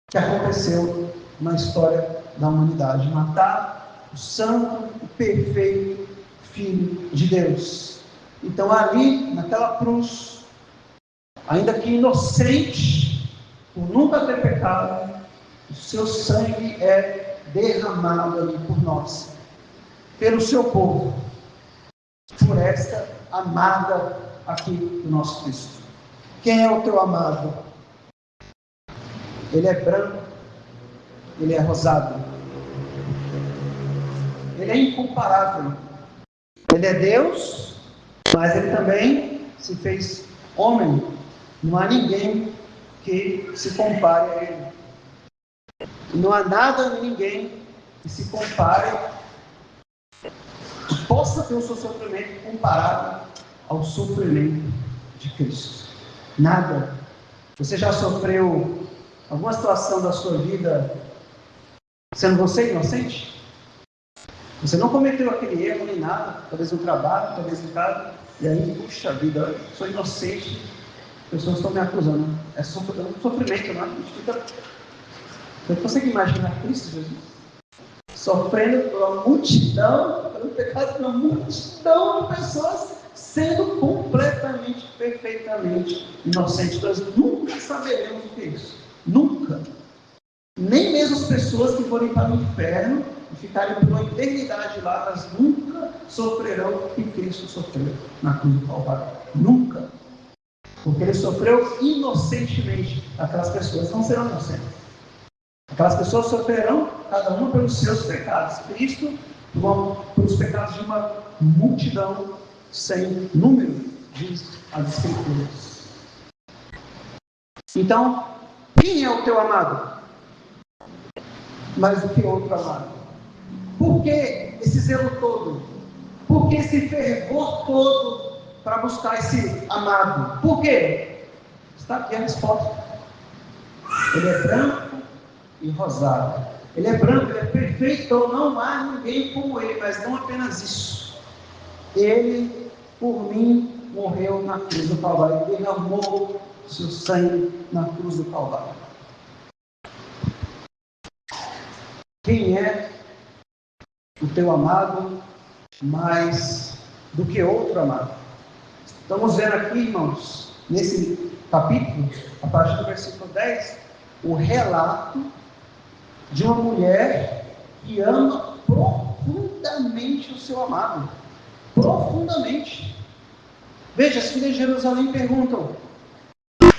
Speaker 1: que aconteceu na história da humanidade. Matar o santo, o perfeito Filho de Deus. Então ali, naquela cruz, ainda que inocente, por nunca ter pecado, o seu sangue é derramado ali por nós, pelo seu povo, por esta amada aqui do nosso Cristo. Quem é o teu amado? Ele é branco, ele é rosado, ele é incomparável. Ele é Deus, mas ele também se fez homem. Não há ninguém que se compare a ele. Não há nada nem ninguém que se compare, que possa ter o seu sofrimento comparado ao sofrimento de Cristo. Nada. Você já sofreu alguma situação da sua vida sendo você inocente? Você não cometeu aquele erro nem nada, talvez no trabalho, talvez em casa, e aí, puxa vida, eu sou inocente, as pessoas estão me acusando. É sofrimento, não é? Você consegue imaginar Cristo, Jesus? Sofrendo pela multidão, pelo pecado de uma multidão de pessoas, sendo completamente, perfeitamente inocente. Nós nunca saberemos o que é isso. Nunca. Nem mesmo as pessoas que forem para o inferno e ficarem por uma eternidade lá, elas nunca sofrerão o que Cristo sofreu na cruz do Calvário. Nunca. Porque ele sofreu inocentemente. Aquelas pessoas não serão inocentes. Aquelas pessoas sofrerão, cada uma pelos seus pecados. Cristo, pelos pecados de uma multidão sem número, diz as Escrituras. Então, quem é o teu amado? Mais do que outro amado. Por que esse zelo todo? Por que esse fervor todo para buscar esse amado? Por quê? Está aqui a resposta. Ele é branco e rosado. Ele é branco, ele é perfeito, então não há ninguém como ele, mas não apenas isso. Ele, por mim, morreu na cruz do Calvário. Ele derramou seu sangue na cruz do Calvário. Quem é o teu amado mais do que outro amado? Estamos vendo aqui, irmãos, nesse capítulo, a partir do versículo 10, o relato de uma mulher que ama profundamente o seu amado. Profundamente. Veja, as filhas de Jerusalém perguntam: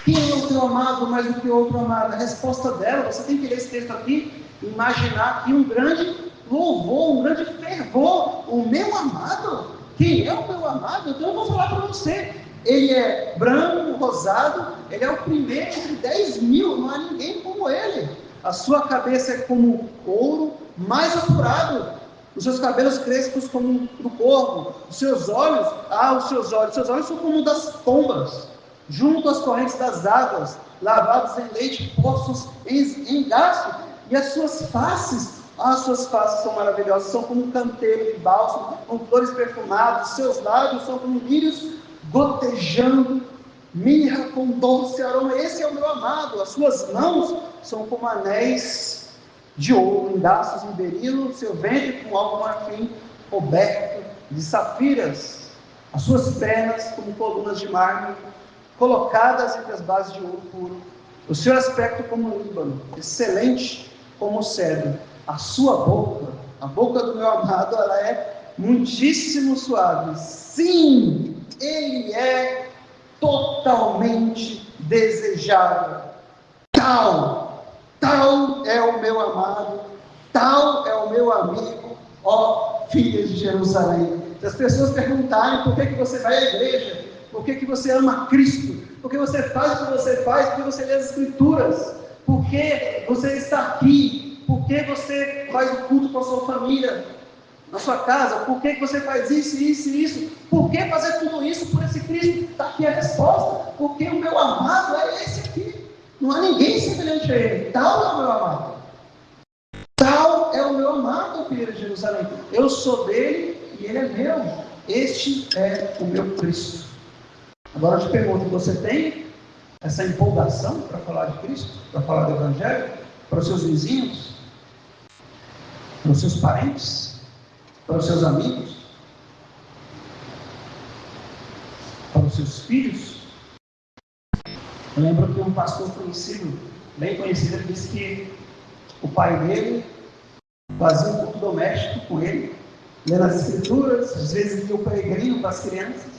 Speaker 1: quem é o teu amado mais do que outro amado? A resposta dela, você tem que ler esse texto aqui, imaginar aqui um grande louvor, um grande fervor. O meu amado? Quem é o meu amado? Então eu vou falar para você. Ele é branco, rosado, ele é o primeiro entre 10 mil, não há ninguém como ele. A sua cabeça é como ouro mais apurado, os seus cabelos crespos como do corvo, os seus olhos são como das pombas, junto às correntes das águas, lavados em leite, poços em gasto, e as suas faces são maravilhosas, são como um canteiro de bálsamo, com flores perfumadas, seus lábios são como lírios gotejando, mirra com doce aroma. Esse é o meu amado. As suas mãos são como anéis de ouro, endaços em berilo, seu ventre com algo marfim coberto de safiras, as suas pernas como colunas de mármore, colocadas entre as bases de ouro puro, o seu aspecto como um líbano, excelente como o cedro. A sua boca, a boca do meu amado, ela é muitíssimo suave. Sim, ele é totalmente desejável. Tal é o meu amado, tal é o meu amigo, ó filhas de Jerusalém. Se as pessoas perguntarem por que você vai à igreja, por que você ama Cristo, por que você faz o que você faz, por que você lê as Escrituras, por que você está aqui, por que você faz o culto com a sua família, na sua casa, por que você faz isso, por que fazer tudo isso por esse Cristo? Está aqui a resposta, porque o meu amado é esse aqui, não há ninguém semelhante a ele. Tal é o meu amado, tal é o meu amado, filho de Jerusalém. Eu sou dele e ele é meu. Este é o meu Cristo. Agora eu te pergunto, você tem essa empolgação para falar de Cristo, para falar do Evangelho, para os seus vizinhos, para os seus parentes, para os seus amigos, para os seus filhos? Eu lembro que um pastor conhecido, bem conhecido, ele disse que o pai dele fazia um culto doméstico com ele, lendo as Escrituras, às vezes lia o peregrino para as crianças,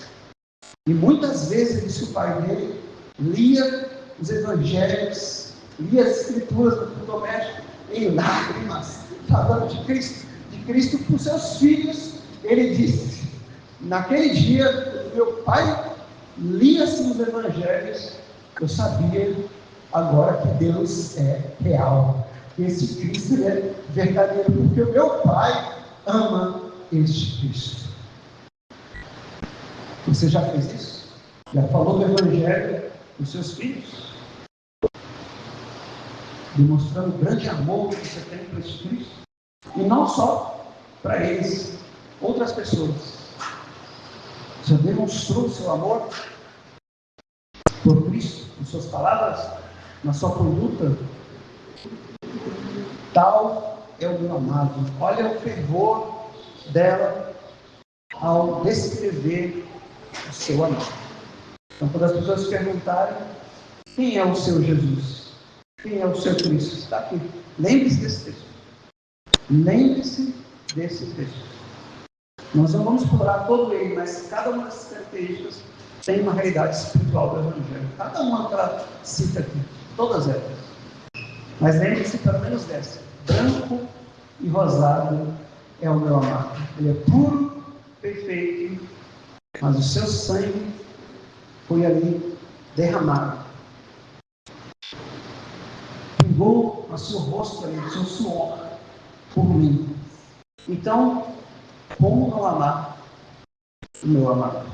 Speaker 1: e muitas vezes ele disse que o pai dele lia os evangelhos, lia as Escrituras no culto doméstico em lágrimas, falando de Cristo para os seus filhos. Ele disse Naquele dia, meu pai lia assim os evangelhos, eu sabia agora que Deus é real, que esse Cristo é verdadeiro, porque o meu pai ama este Cristo. Você já fez isso? Já falou do evangelho dos seus filhos? Demonstrando o grande amor que você tem por esse Cristo? E não só para eles, outras pessoas. Você demonstrou o seu amor por Cristo, em suas palavras, na sua conduta? Tal é o meu amado. Olha o fervor dela ao descrever o seu amor. Então, quando as pessoas perguntarem quem é o seu Jesus, quem é o seu Cristo, está aqui. Lembre-se desse texto. Lembre-se desse texto. Nós não vamos explorar todo ele, mas cada uma dessas características tem uma realidade espiritual do Evangelho. Cada uma que ela cita aqui, todas elas. Mas lembre-se pelo menos dessa. Branco e rosado é o meu amado. Ele é puro, perfeito, mas o seu sangue foi ali derramado. Pingou no seu rosto ali, no seu suor, por mim. Então, como não amar o meu amado?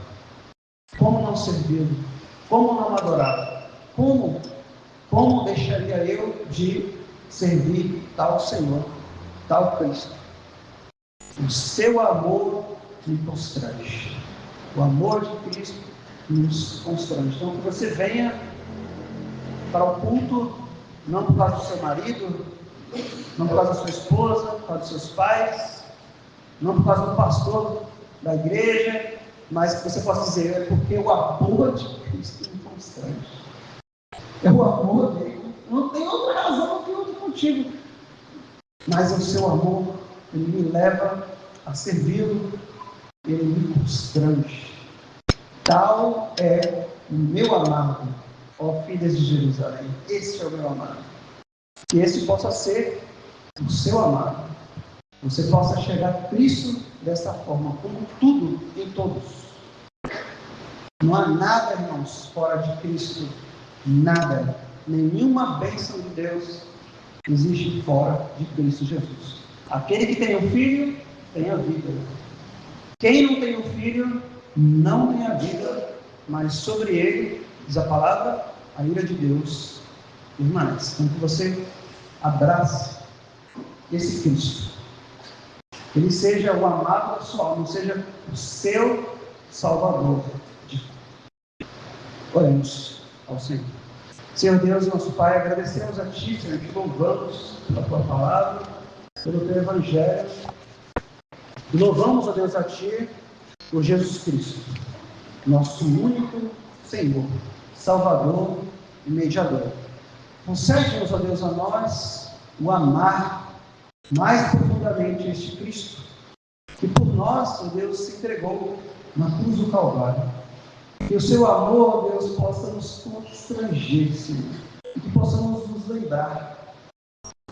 Speaker 1: Como não servi-lo? Como não adorar? Como deixaria eu de servir tal Senhor, tal Cristo? O seu amor me constrange. O amor de Cristo nos constrange. Então, que você venha para o culto, não por causa do seu marido, não por causa da sua esposa, por causa dos seus pais, não por causa do pastor da igreja, mas que você possa dizer, é porque o amor de Cristo me constrange. É o amor dele. Não tem outra razão do que outro motivo. Mas o seu amor, ele me leva a servi-lo, ele me constrange. Tal é o meu amado, ó filhas de Jerusalém. Esse é o meu amado. Que esse possa ser o seu amado. Você possa chegar a Cristo dessa forma, como tudo em todos. Não há nada, irmãos, fora de Cristo. Nada. Nenhuma bênção de Deus existe fora de Cristo Jesus. Aquele que tem o Filho, tem a vida. Quem não tem o Filho, não tem a vida, mas sobre ele, diz a palavra, a ira de Deus permanece. Então que você abrace esse Cristo. Ele seja o amado da sua alma, seja o seu Salvador. Oremos ao Senhor. Senhor Deus, nosso Pai, agradecemos a Ti, Senhor, te louvamos pela Tua palavra, pelo Teu Evangelho. E louvamos, ó Deus, a Ti por Jesus Cristo, nosso único Senhor, Salvador e Mediador. Concede-nos, ó Deus, a nós o amar mais profundamente este Cristo, que por nós, ó Deus, se entregou na cruz do Calvário. Que o seu amor, ó Deus, possa nos constranger, Senhor, e que possamos nos lembrar.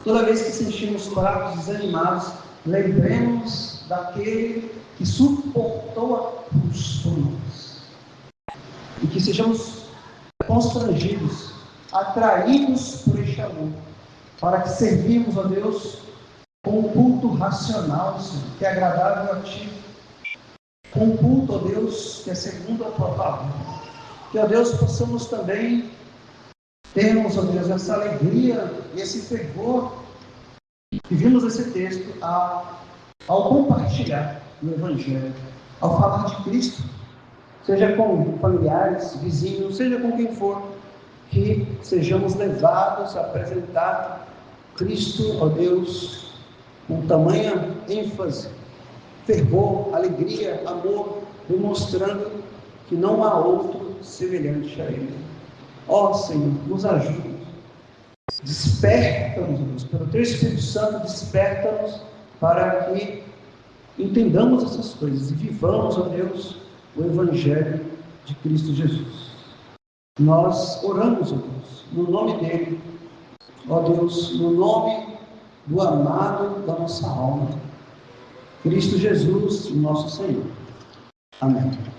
Speaker 1: Toda vez que sentimos fracos, desanimados, lembremos daquele que suportou a cruz por nós. E que sejamos constrangidos, atraídos por este amor, para que servimos, ó Deus, com um culto racional, Senhor, que é agradável a Ti. Com um culto, ó Deus, que é segundo a Tua palavra. Que, ó Deus, possamos também termos, ó Deus, essa alegria e esse fervor que vimos nesse texto ao compartilhar o Evangelho, ao falar de Cristo, seja com familiares, vizinhos, seja com quem for, que sejamos levados a apresentar Cristo, ó Deus, com tamanha ênfase, fervor, alegria, amor, demonstrando que não há outro semelhante a Ele. Ó Senhor, nos ajude. Desperta-nos, Deus, pelo Teu Espírito Santo, desperta-nos para que entendamos essas coisas e vivamos, ó Deus, o Evangelho de Cristo Jesus. Nós oramos, ó Deus, no nome dEle, ó Deus, no nome do amado da nossa alma, Cristo Jesus, nosso Senhor. Amém.